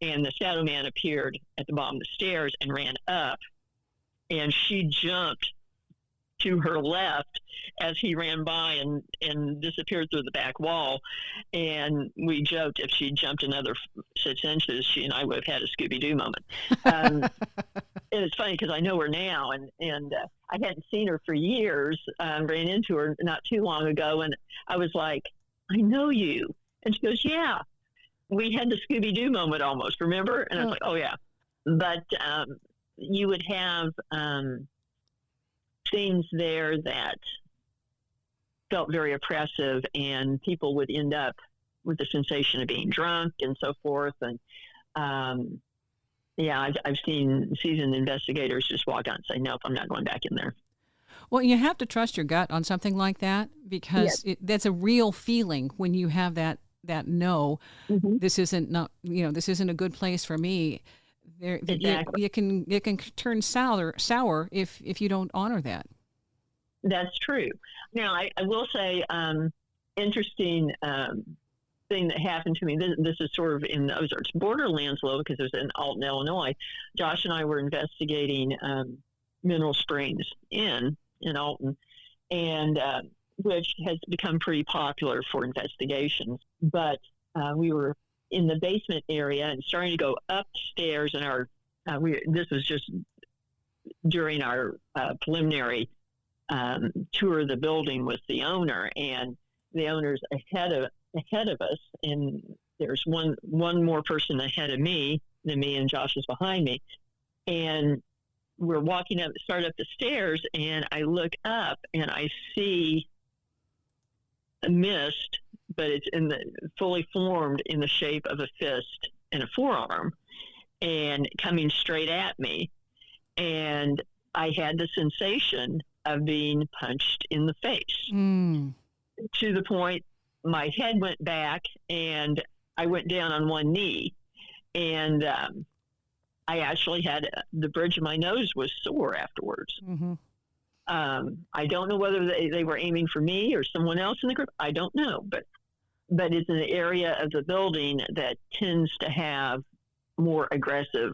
And the shadow man appeared at the bottom of the stairs and ran up, and she jumped to her left as he ran by and disappeared through the back wall. And we joked if she jumped another 6 inches, she and I would have had a Scooby-Doo moment. And it's funny because I know her now, and I hadn't seen her for years. Ran into her not too long ago, and I was like, I know you. And she goes, yeah. We had the Scooby-Doo moment almost, remember? And I was like, oh, yeah. But you would have things there that felt very oppressive, and people would end up with the sensation of being drunk and so forth. And I've seen seasoned investigators just walk out and say, nope, I'm not going back in there. Well, you have to trust your gut on something like that, because yes. That's a real feeling when you have that no, mm-hmm. This isn't a good place for me. Exactly. It can turn sour if you don't honor that. That's true. Now, I will say, interesting thing that happened to me. This is sort of in the Ozarks borderlands, low, because it was in Alton, Illinois. Josh and I were investigating Mineral Springs in Alton, and which has become pretty popular for investigations. But we were in the basement area and starting to go upstairs, and this was just during our preliminary tour of the building with the owner, and the owner's ahead of us, and there's one more person ahead of me than me, and Josh is behind me, and we're walking up the stairs, and I look up and I see a mist, but it's fully formed in the shape of a fist and a forearm, and coming straight at me. And I had the sensation of being punched in the face, to the point my head went back and I went down on one knee, and I actually had the bridge of my nose was sore afterwards. Mm-hmm. I don't know whether they were aiming for me or someone else in the group. I don't know, but it's an area of the building that tends to have more aggressive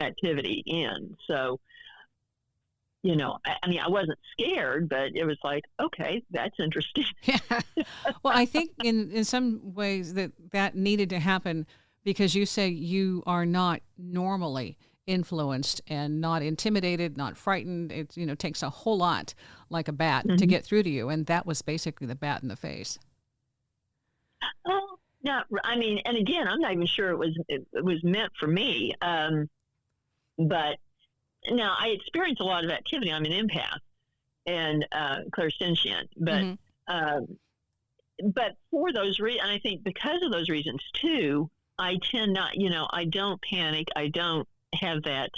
activity in. So, I wasn't scared, but it was like, okay, that's interesting. Yeah. Well, I think in some ways that needed to happen, because you say you are not normally influenced and not intimidated, not frightened. It takes a whole lot, like a bat, mm-hmm. to get through to you, and that was basically the bat in the face. Oh, no, and again, I'm not even sure it was meant for me. But now I experience a lot of activity. I'm an empath, and clairsentient. But for those reasons, and I think because of those reasons too, I tend not, I don't panic. I don't have that,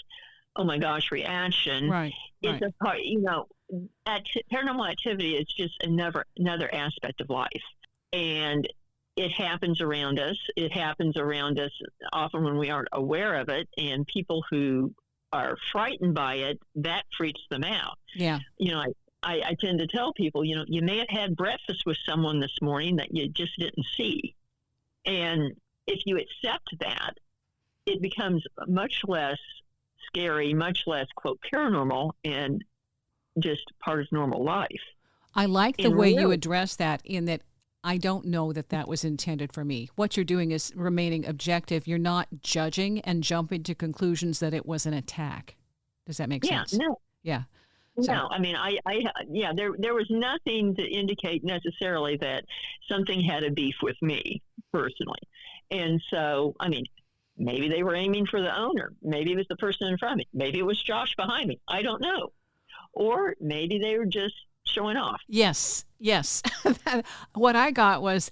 oh my gosh, reaction. Right. It's a part, paranormal activity is just another aspect of life. And it happens around us. It happens around us often when we aren't aware of it. And people who are frightened by it, that freaks them out. Yeah. I tend to tell people, you may have had breakfast with someone this morning that you just didn't see. And if you accept that, it becomes much less scary, much less, quote, paranormal, and just part of normal life. I like the way you address that, in that I don't know that was intended for me. What you're doing is remaining objective. You're not judging and jumping to conclusions that it was an attack. Does that make sense? No. Yeah. So. No, I mean, there was nothing to indicate necessarily that something had a beef with me personally. And so, I mean, maybe they were aiming for the owner. Maybe it was the person in front of me. Maybe it was Josh behind me. I don't know. Or maybe they were just showing off. Yes. What I got was,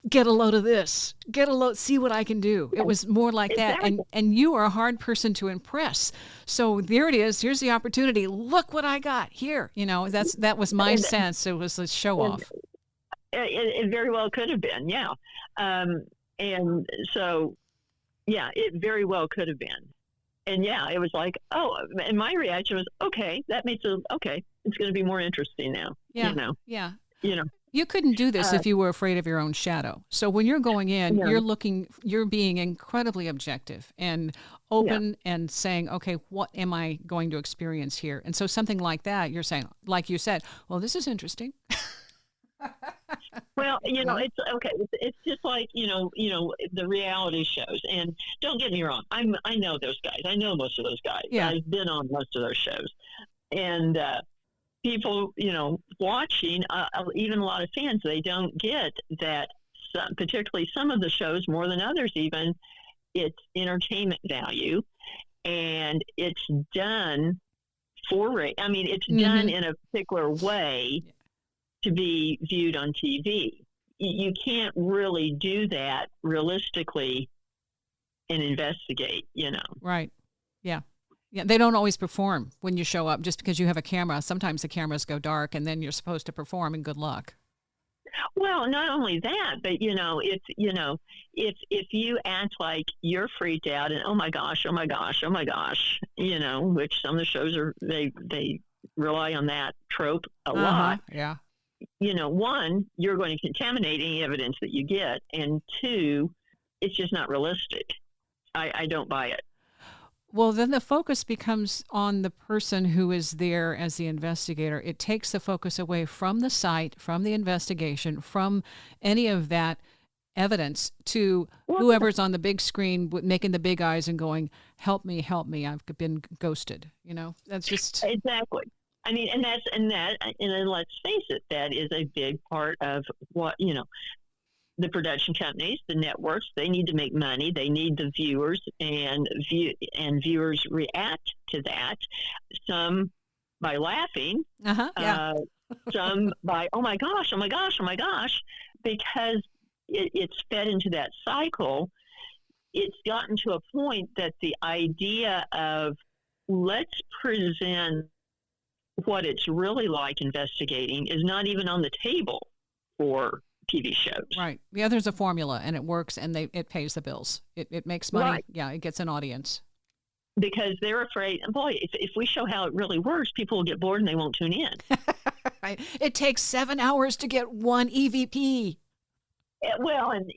get a load of this. Get a load. See what I can do. It was more like exactly. that. And you are a hard person to impress. So there it is. Here's the opportunity. Look what I got here. That was my sense. It was a show off. It very well could have been. Yeah. And so, yeah, it very well could have been. And yeah, it was like, oh, and my reaction was, okay, that makes it, okay, it's going to be more interesting now. Yeah. Yeah. You couldn't do this if you were afraid of your own shadow. So when you're going in, you're being incredibly objective and open and saying, okay, what am I going to experience here? And so something like that, you're saying, like you said, well, this is interesting. Well, it's okay. It's just like, the reality shows. And don't get me wrong. I know those guys. I know most of those guys. Yeah. I've been on most of those shows. And, people, watching, even a lot of fans, they don't get that, particularly some of the shows more than others even, it's entertainment value, and it's done it's done in a particular way to be viewed on TV. You can't really do that realistically and investigate, Right. Yeah. Yeah, they don't always perform when you show up just because you have a camera. Sometimes the cameras go dark and then you're supposed to perform, and good luck. Well, not only that, but if you act like you're freaked out and oh my gosh, which some of the shows they rely on that trope a lot. Yeah. One, you're going to contaminate any evidence that you get, and two, it's just not realistic. I don't buy it. Well, then the focus becomes on the person who is there as the investigator. It takes the focus away from the site, from the investigation, from any of that evidence to whoever's on the big screen making the big eyes and going, help me, I've been ghosted. That's just... Exactly. I mean, and then let's face it, that is a big part of what, the production companies, the networks, they need to make money. They need the viewers, and viewers react to that. Some by laughing, some by, oh my gosh, because it's fed into that cycle. It's gotten to a point that the idea of let's present what it's really like investigating is not even on the table for TV shows. Right. Yeah, there's a formula and it works, and it pays the bills. It makes money. Right. Yeah, it gets an audience. Because they're afraid, boy, if we show how it really works, people will get bored and they won't tune in. Right. It takes 7 hours to get one EVP. Well, and,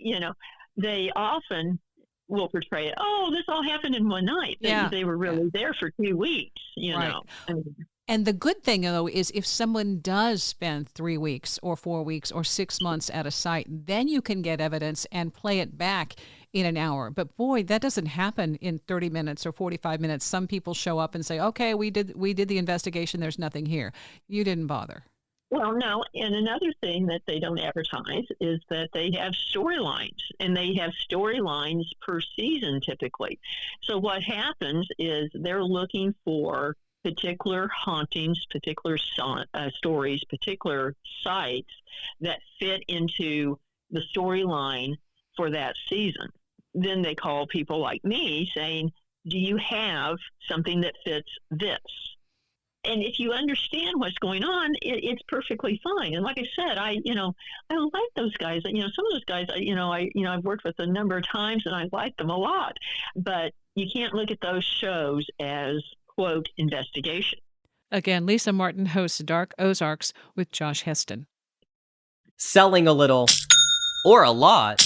they often will portray it, oh, this all happened in one night. They were really there for 2 weeks, Right. I mean, and the good thing, though, is if someone does spend 3 weeks or 4 weeks or 6 months at a site, then you can get evidence and play it back in an hour. But boy, that doesn't happen in 30 minutes or 45 minutes. Some people show up and say, okay, we did the investigation. There's nothing here. You didn't bother. Well, no, and another thing that they don't advertise is that they have storylines, and they have storylines per season typically. So what happens is they're looking for particular hauntings, particular stories, particular sites that fit into the storyline for that season. Then they call people like me saying, do you have something that fits this? And if you understand what's going on, it's perfectly fine. And like I said, I like those guys. Some of those guys, I've worked with a number of times, and I like them a lot. But you can't look at those shows as, quote, investigation. Again, Lisa Martin hosts Dark Ozarks with Josh Heston. Selling a little or a lot,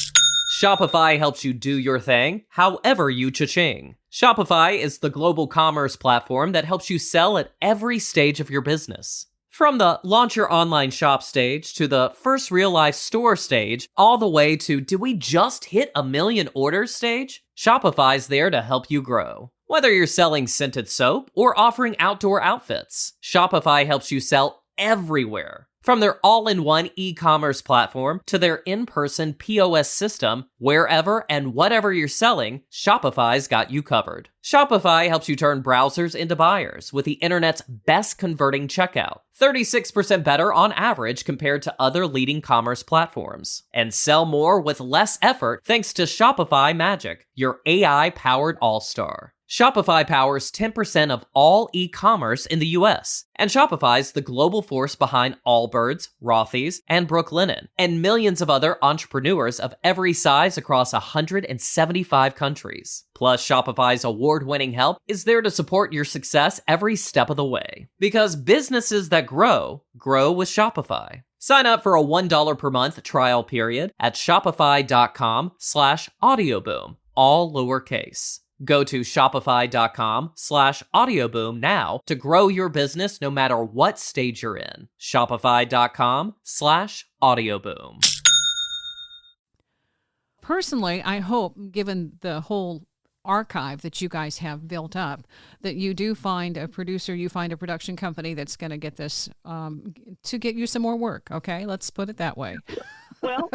Shopify helps you do your thing, however you cha-ching. Shopify is the global commerce platform that helps you sell at every stage of your business. From the launch your online shop stage to the first real-life store stage, all the way to did we just hit 1 million orders stage? Shopify's there to help you grow. Whether you're selling scented soap or offering outdoor outfits, Shopify helps you sell everywhere. From their all-in-one e-commerce platform to their in-person POS system, wherever and whatever you're selling, Shopify's got you covered. Shopify helps you turn browsers into buyers with the internet's best converting checkout, 36% better on average compared to other leading commerce platforms. And sell more with less effort thanks to Shopify Magic, your AI-powered all-star. Shopify powers 10% of all e-commerce in the US, and Shopify's the global force behind Allbirds, Rothy's, and Brooklinen, and millions of other entrepreneurs of every size across 175 countries. Plus, Shopify's award-winning help is there to support your success every step of the way. Because businesses that grow with Shopify. Sign up for a $1 per month trial period at shopify.com/audioboom, all lowercase. Go to shopify.com/audioboom now to grow your business no matter what stage you're in. Shopify.com/audioboom. Personally, I hope, given the whole archive that you guys have built up, that you do find a producer, you find a production company that's going to get this, to get you some more work. Okay, let's put it that way. Well,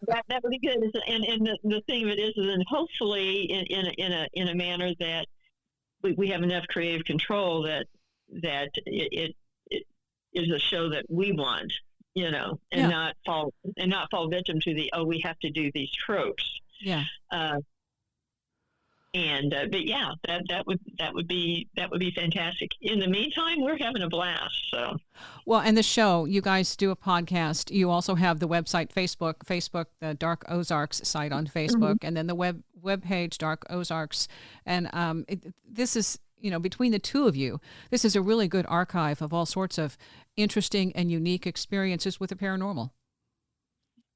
that would be good. And the thing of it is, and hopefully in a manner that we have enough creative control that it is a show that we want, and not fall victim to the, we have to do these tropes. Yeah. But yeah, that would be fantastic. In the meantime, we're having a blast. So, well, and the show, you guys do a podcast. You also have the website, Facebook, the Dark Ozarks site on Facebook, and then the web page, Dark Ozarks. And this is, between the two of you, this is a really good archive of all sorts of interesting and unique experiences with the paranormal.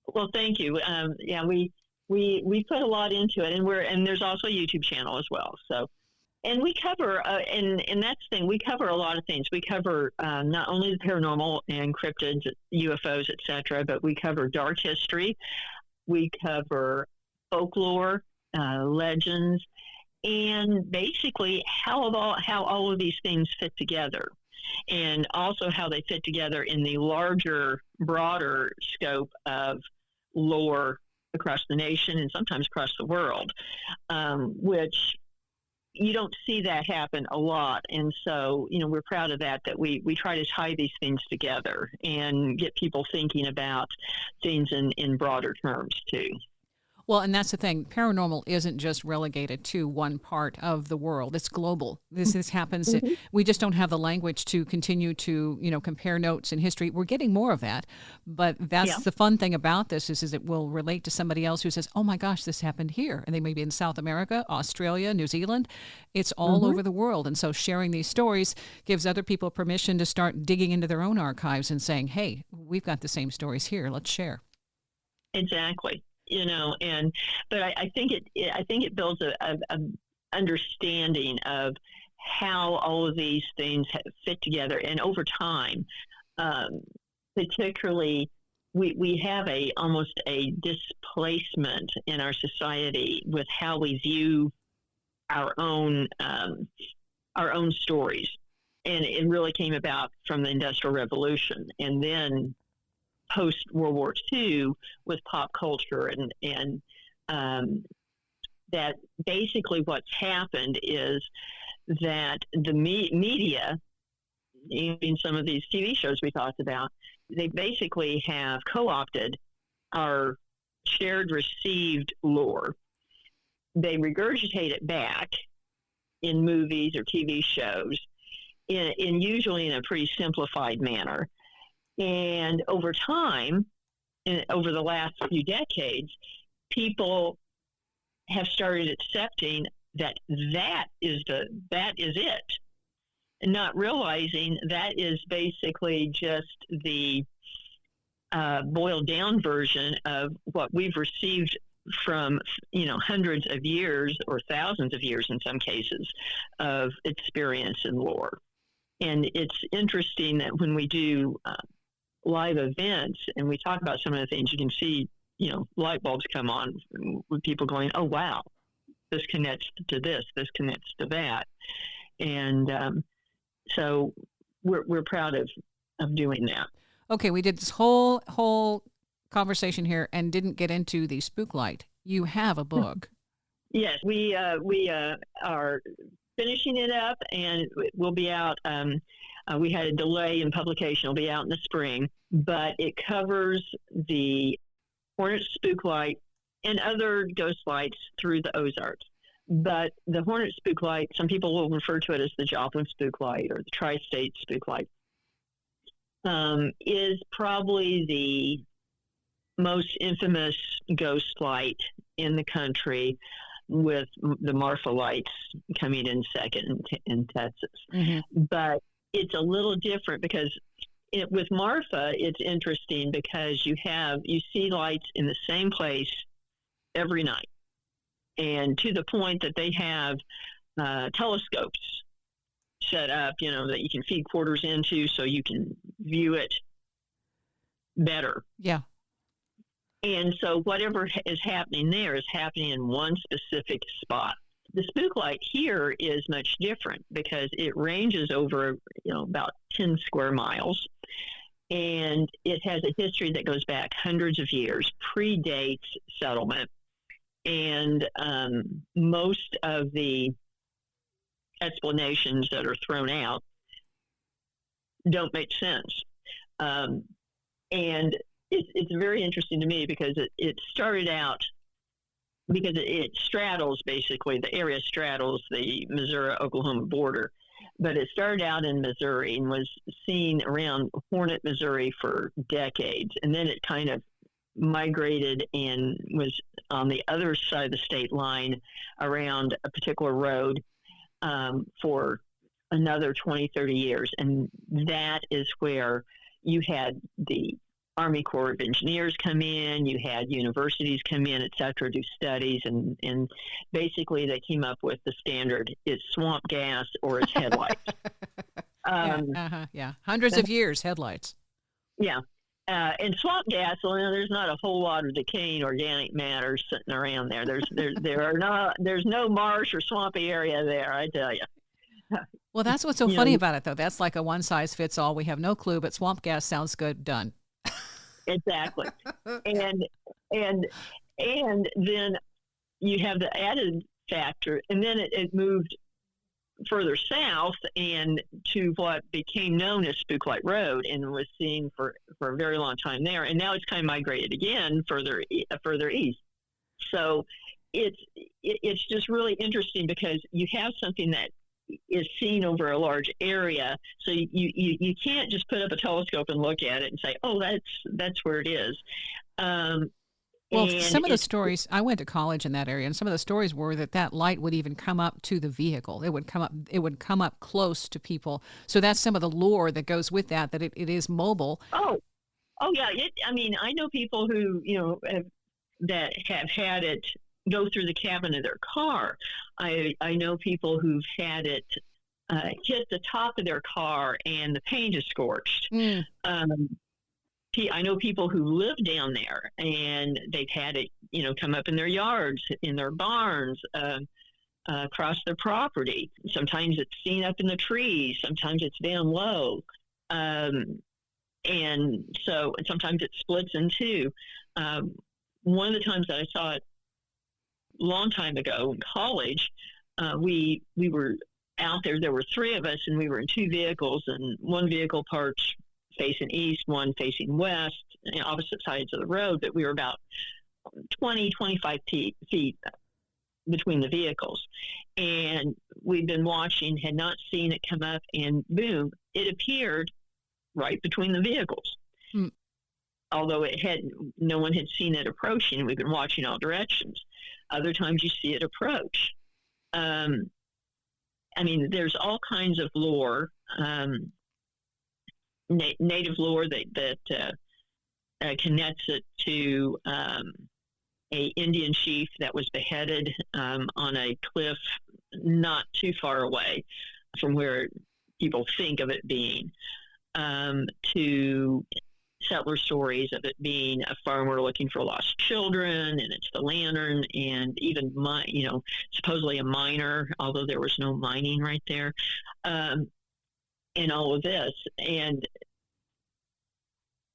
Well, thank you. We put a lot into it, and there's also a YouTube channel as well. So, and we cover, and that's the thing, we cover a lot of things. We cover not only the paranormal and cryptids, UFOs, etc., but we cover dark history. We cover folklore, legends, and basically how all of these things fit together, and also how they fit together in the larger, broader scope of lore across the nation and sometimes across the world, which you don't see that happen a lot. And so, we're proud of that we try to tie these things together and get people thinking about things in broader terms too. Well, and that's the thing. Paranormal isn't just relegated to one part of the world. It's global. This happens. Mm-hmm. We just don't have the language to continue to, compare notes in history. We're getting more of that. But that's the fun thing about this is it will relate to somebody else who says, oh my gosh, this happened here. And they may be in South America, Australia, New Zealand. It's all over the world. And so sharing these stories gives other people permission to start digging into their own archives and saying, hey, we've got the same stories here. Let's share. Exactly. But I think it builds a understanding of how all of these things fit together, and over time, particularly, we have almost a displacement in our society with how we view our own stories, and it really came about from the Industrial Revolution, and then post World War II with pop culture, and that basically what's happened is that the media in some of these TV shows we talked about, they basically have co-opted our shared received lore. They regurgitate it back in movies or TV shows in usually in a pretty simplified manner. And over time, over the last few decades, people have started accepting that is it, and not realizing that is basically just the boiled down version of what we've received from hundreds of years or thousands of years in some cases of experience and lore. And it's interesting that when we do live events and we talk about some of the things, you can see light bulbs come on with people going, oh wow, this connects to this connects to that. And so we're proud of doing that. Okay, we did this whole conversation here and didn't get into the spook light. You have a book. Yes, we are finishing it up, and it will be out. We had a delay in publication. It'll be out in the spring, but it covers the Hornet spook light and other ghost lights through the Ozarks. But the Hornet spook light, some people will refer to it as the Joplin spook light or the Tri-State spook light, is probably the most infamous ghost light in the country, with the Marfa lights coming in second in Texas. Mm-hmm. But it's a little different because with Marfa, it's interesting because you see lights in the same place every night, and to the point that they have telescopes set up, that you can feed quarters into so you can view it better. Yeah. And so whatever is happening there is happening in one specific spot. The spook light here is much different because it ranges over, about 10 square miles. And it has a history that goes back hundreds of years, predates settlement. And most of the explanations that are thrown out don't make sense. And it's very interesting to me because it started out because it straddles, basically, the area straddles the Missouri-Oklahoma border. But it started out in Missouri and was seen around Hornet, Missouri for decades. And then it kind of migrated and was on the other side of the state line around a particular road for another 20, 30 years. And that is where you had the Army Corps of Engineers come in, you had universities come in, et cetera, do studies, and basically they came up with the standard: it's swamp gas or it's headlights. Hundreds of years, headlights. Yeah. And swamp gas, there's not a whole lot of decaying organic matter sitting around there. There's no marsh or swampy area there, I tell you. Well, that's what's so funny about it, though. That's like a one size fits all. We have no clue, but swamp gas sounds good. Done. Exactly. And then you have the added factor, and then it moved further south and to what became known as Spook Light Road, and was seen for a very long time there. And now it's kind of migrated again further east. So it's just really interesting because you have something that is seen over a large area, so you can't just put up a telescope and look at it and say, oh, that's where it is. Well, some of the stories, I went to college in that area, and some of the stories were that light would even come up to the vehicle. It would come up close to people. So that's some of the lore that goes with that it is mobile. Oh yeah. I know people who that have had it go through the cabin of their car. I know people who've had it hit the top of their car and the paint is scorched. I know people who live down there and they've had it, come up in their yards, in their barns, across their property. Sometimes it's seen up in the trees. Sometimes it's down low. And sometimes it splits in two. One of the times that I saw it long time ago in college, we were out there. There were three of us, and we were in two vehicles, and one vehicle parked facing east, one facing west, opposite sides of the road, but we were about 20, 25 feet between the vehicles. And we'd been watching, had not seen it come up, and boom, it appeared right between the vehicles. Although no one had seen it approaching. We've been watching all directions. Other times you see it approach. I mean, there's all kinds of lore, native lore that connects it to a Indian chief that was beheaded on a cliff not too far away from where people think of it being, to settler stories of it being a farmer looking for lost children, and it's the lantern, and even supposedly a miner, although there was no mining right there, and all of this. And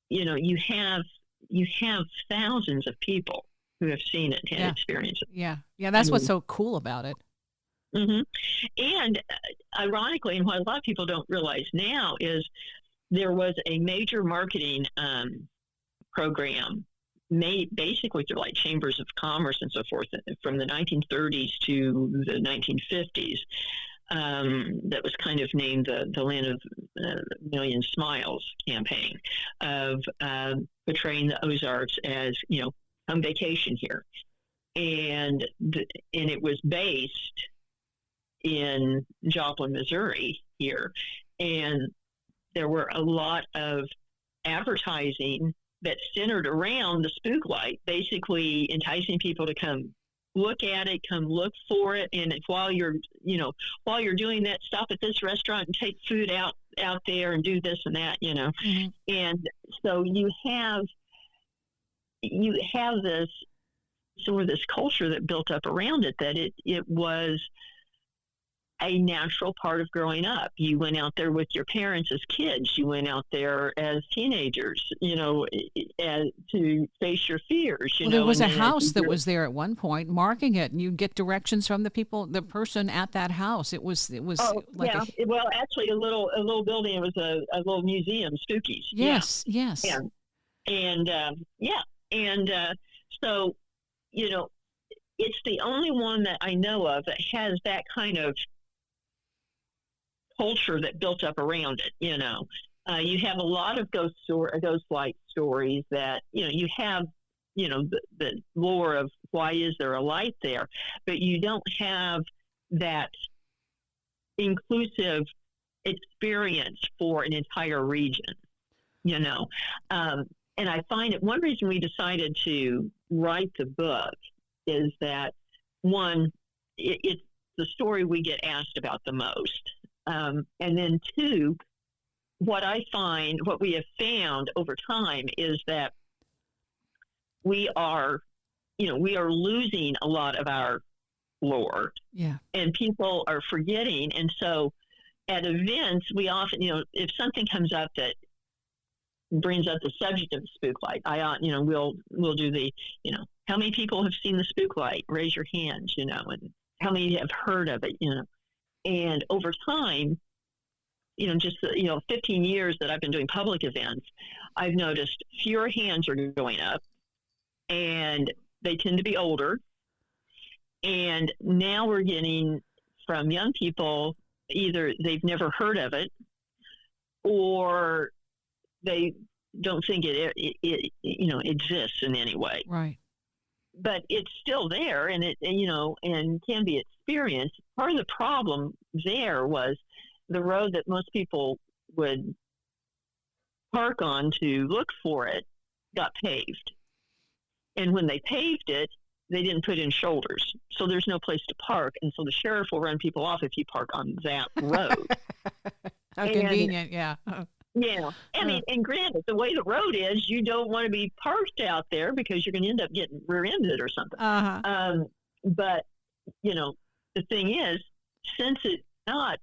you have thousands of people who have seen it, had experienced it. Yeah, that's what's so cool about it. Mm-hmm. And ironically, and what a lot of people don't realize now is there was a major marketing program made basically through like chambers of commerce and so forth from the 1930s to the 1950s that was kind of named the Land of Million Smiles campaign of portraying the Ozarks as, come vacation here. And it was based in Joplin, Missouri here. And there were a lot of advertising that centered around the spook light, basically enticing people to come look at it, come look for it. And while you're doing that, stop at this restaurant and take food out there and do this and that, Mm-hmm. And so you have this sort of this culture that built up around it, that it was a natural part of growing up. You went out there with your parents as kids. You went out there as teenagers, to face your fears. There was a house that was there at one point, marking it, and you'd get directions from the person at that house. It was like actually a little building. It was a little museum, Spookies. Yes. So it's the only one that I know of that has that kind of culture that built up around it. You have a lot of ghost light stories that you have the lore of why is there a light there, but you don't have that inclusive experience for an entire region. And I find that one reason we decided to write the book is that, one, it's the story we get asked about the most. And then two, what we have found over time is that we are losing a lot of our lore. Yeah. And people are forgetting. And so at events, we often, if something comes up that brings up the subject of the spook light, we'll do the, how many people have seen the spook light? Raise your hands, and how many have heard of it, And over time, 15 years that I've been doing public events, I've noticed fewer hands are going up, and they tend to be older. And now we're getting from young people, either they've never heard of it, or they don't think it exists in any way. Right. But it's still there, and and can be experienced. Part of the problem there was the road that most people would park on to look for it got paved. And when they paved it, they didn't put in shoulders. So there's no place to park. And so the sheriff will run people off if you park on that road. How convenient, yeah. Yeah. I mean, and granted, the way the road is, you don't want to be parked out there because you're going to end up getting rear-ended or something. Uh-huh. But, the thing is, since it's not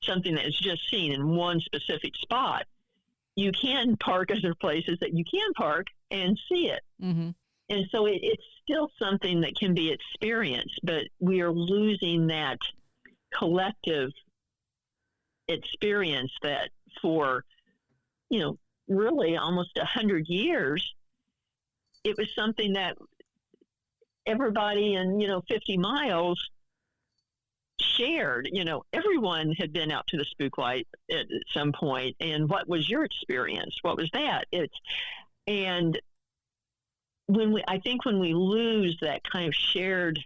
something that is just seen in one specific spot, you can park other places that you can park and see it. Mm-hmm. And so it's still something that can be experienced, but we are losing that collective experience that for, really almost 100 years, it was something that everybody in, 50 miles shared. Everyone had been out to the spook light at some point. And what was your experience? What was that? And I think when we lose that kind of shared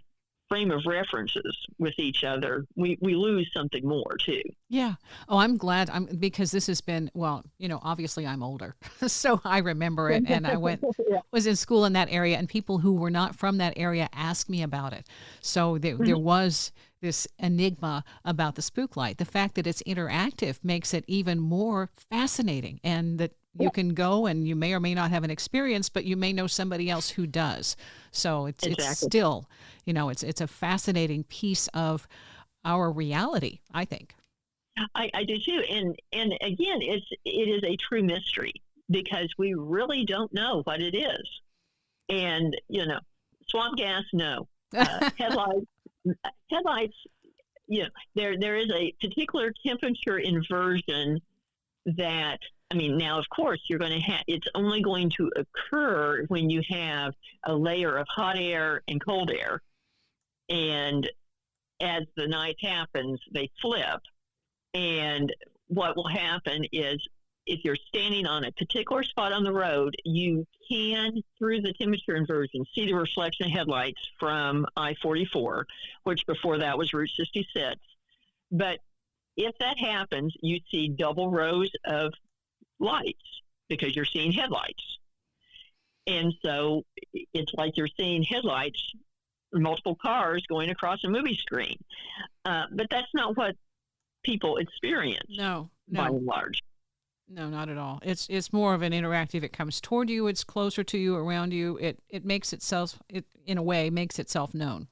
frame of references with each other, we lose something more too. Yeah. Oh, I'm glad because this has been, obviously I'm older, so I remember it. And I was in school in that area, and people who were not from that area asked me about it. So there was this enigma about the spook light. The fact that it's interactive makes it even more fascinating, and that you can go and you may or may not have an experience, but you may know somebody else who does. So it's still, it's a fascinating piece of our reality, I think. I do too. And again, it is a true mystery because we really don't know what it is. And, swamp gas, no. Headlights, there is a particular temperature inversion that, now, of course, it's only going to occur when you have a layer of hot air and cold air. And as the night happens, they flip. And what will happen is if you're standing on a particular spot on the road, you can, through the temperature inversion, see the reflection of headlights from I-44, which before that was Route 66. But if that happens, you see double rows of lights because you're seeing headlights. And so it's like you're seeing headlights, multiple cars going across a movie screen. But that's not what people experience. No. By and large. No, not at all. It's more of an interactive. It comes toward you. It's closer to you, around you. It makes itself, in a way, makes itself known.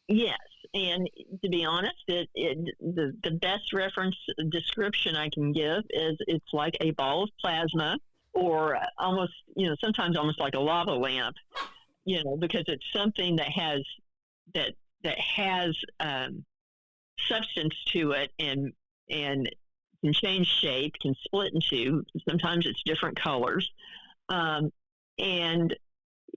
Yes. And to be honest, the best reference description I can give is it's like a ball of plasma, or almost, sometimes almost like a lava lamp, because it's something that has substance to it and can change shape, can split in two. Sometimes it's different colors, and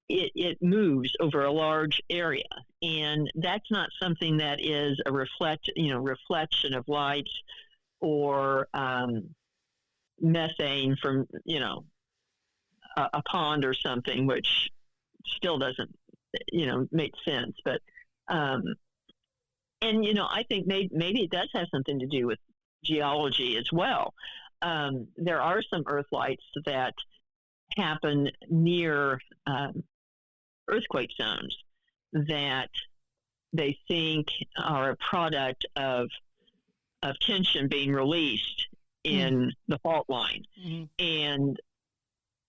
it moves over a large area. And that's not something that is a reflection of light or methane from, a pond or something, which still doesn't, make sense. But, and, I think maybe it does have something to do with geology as well. There are some earth lights that happen near earthquake zones that they think are a product of tension being released in the fault line. Mm-hmm. And,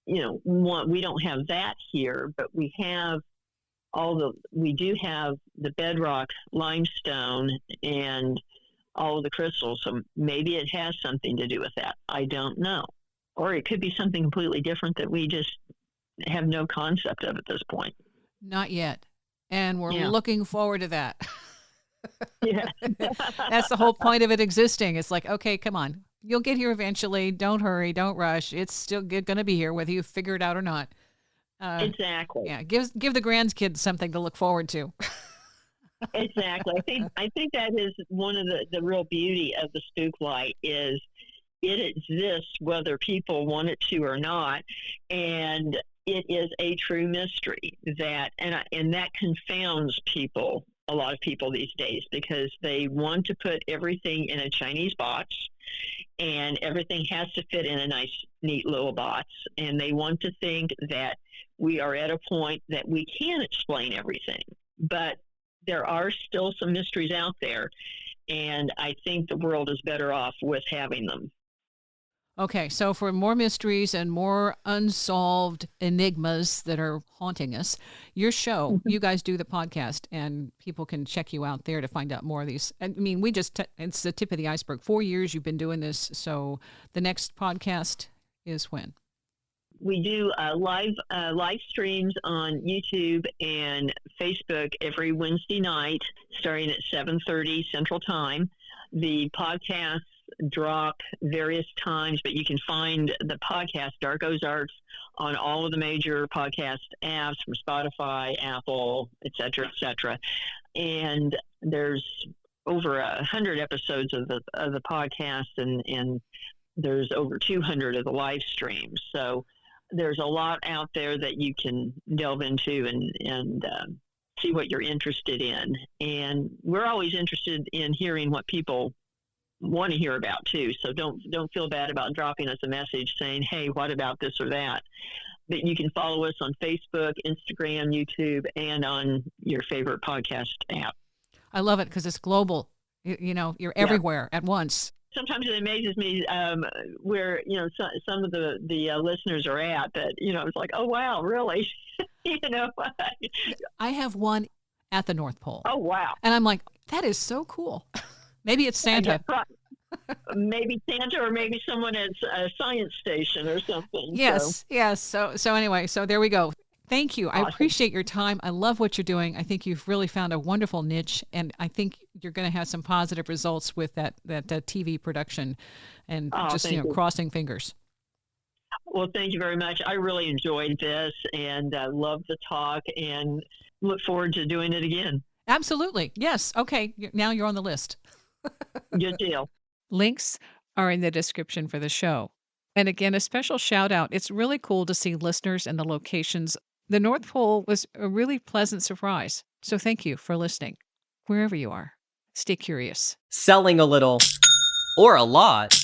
we don't have that here, but we do have the bedrock limestone and all of the crystals. So maybe it has something to do with that. I don't know. Or it could be something completely different that we just have no concept of at this point. Not yet. And we're looking forward to that. Yeah. That's the whole point of it existing. It's like, okay, come on. You'll get here eventually. Don't hurry. Don't rush. It's still going to be here, whether you figure it out or not. Exactly. Yeah. Give the grandkids something to look forward to. Exactly. I think that is one of the real beauty of the spook light is it exists whether people want it to or not, and it is a true mystery that that confounds people, a lot of people these days, because they want to put everything in a Chinese box, and everything has to fit in a nice, neat little box, and they want to think that we are at a point that we can explain everything, but there are still some mysteries out there, and I think the world is better off with having them. Okay, so for more mysteries and more unsolved enigmas that are haunting us, your show, you guys do the podcast, and people can check you out there to find out more of these. I mean, it's the tip of the iceberg. 4 years you've been doing this, so the next podcast is when? We do live streams on YouTube and Facebook every Wednesday night, starting at 7:30 Central Time. The podcasts drop various times, but you can find the podcast Dark Ozarks on all of the major podcast apps from Spotify, Apple, etc., etc. And there's over 100 episodes of the podcast, and there's over 200 of the live streams. So there's a lot out there that you can delve into and see what you're interested in. And we're always interested in hearing what people want to hear about too. So don't feel bad about dropping us a message saying, hey, what about this or that? But you can follow us on Facebook, Instagram, YouTube, and on your favorite podcast app. I love it because it's global. You're everywhere at once. Sometimes it amazes me where some of the listeners are at. That it's like, oh wow, really? I have one at the North Pole. Oh wow! And I'm like, that is so cool. Maybe it's Santa. Maybe Santa, or maybe someone at a science station or something. Yes. So anyway, so there we go. Thank you. Awesome. I appreciate your time. I love what you're doing. I think you've really found a wonderful niche, and I think you're going to have some positive results with that TV production, and crossing fingers. Well, thank you very much. I really enjoyed this and love the talk, and look forward to doing it again. Absolutely. Yes. Okay. Now you're on the list. Good deal. Links are in the description for the show. And again, a special shout out. It's really cool to see listeners and the locations. The North Pole was a really pleasant surprise. So thank you for listening. Wherever you are, stay curious. Selling a little or a lot,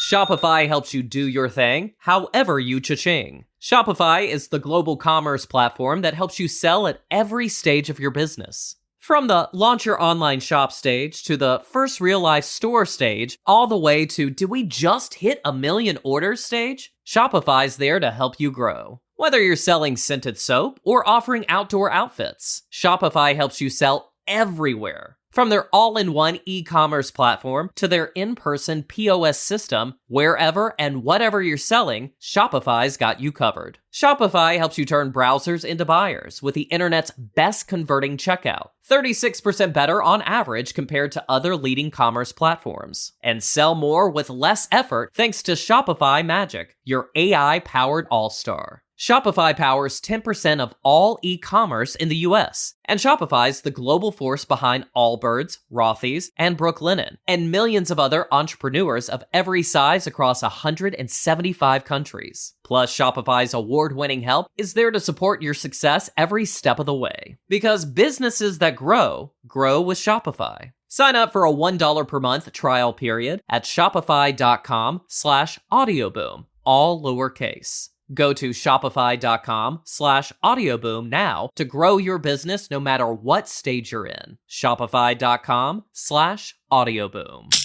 Shopify helps you do your thing, however you cha-ching. Shopify is the global commerce platform that helps you sell at every stage of your business. From the launch your online shop stage to the first real life store stage, all the way to did we just hit 1 million orders stage? Shopify's there to help you grow. Whether you're selling scented soap or offering outdoor outfits, Shopify helps you sell everywhere. From their all-in-one e-commerce platform to their in-person POS system, wherever and whatever you're selling, Shopify's got you covered. Shopify helps you turn browsers into buyers with the internet's best converting checkout, 36% better on average compared to other leading commerce platforms. And sell more with less effort thanks to Shopify Magic, your AI-powered all-star. Shopify powers 10% of all e-commerce in the US, and Shopify's the global force behind Allbirds, Rothy's, and Brooklinen, and millions of other entrepreneurs of every size across 175 countries. Plus, Shopify's award-winning help is there to support your success every step of the way. Because businesses that grow with Shopify. Sign up for a $1 per month trial period at shopify.com/audioboom, all lowercase. Go to shopify.com/audioboom now to grow your business no matter what stage you're in. Shopify.com/audioboom.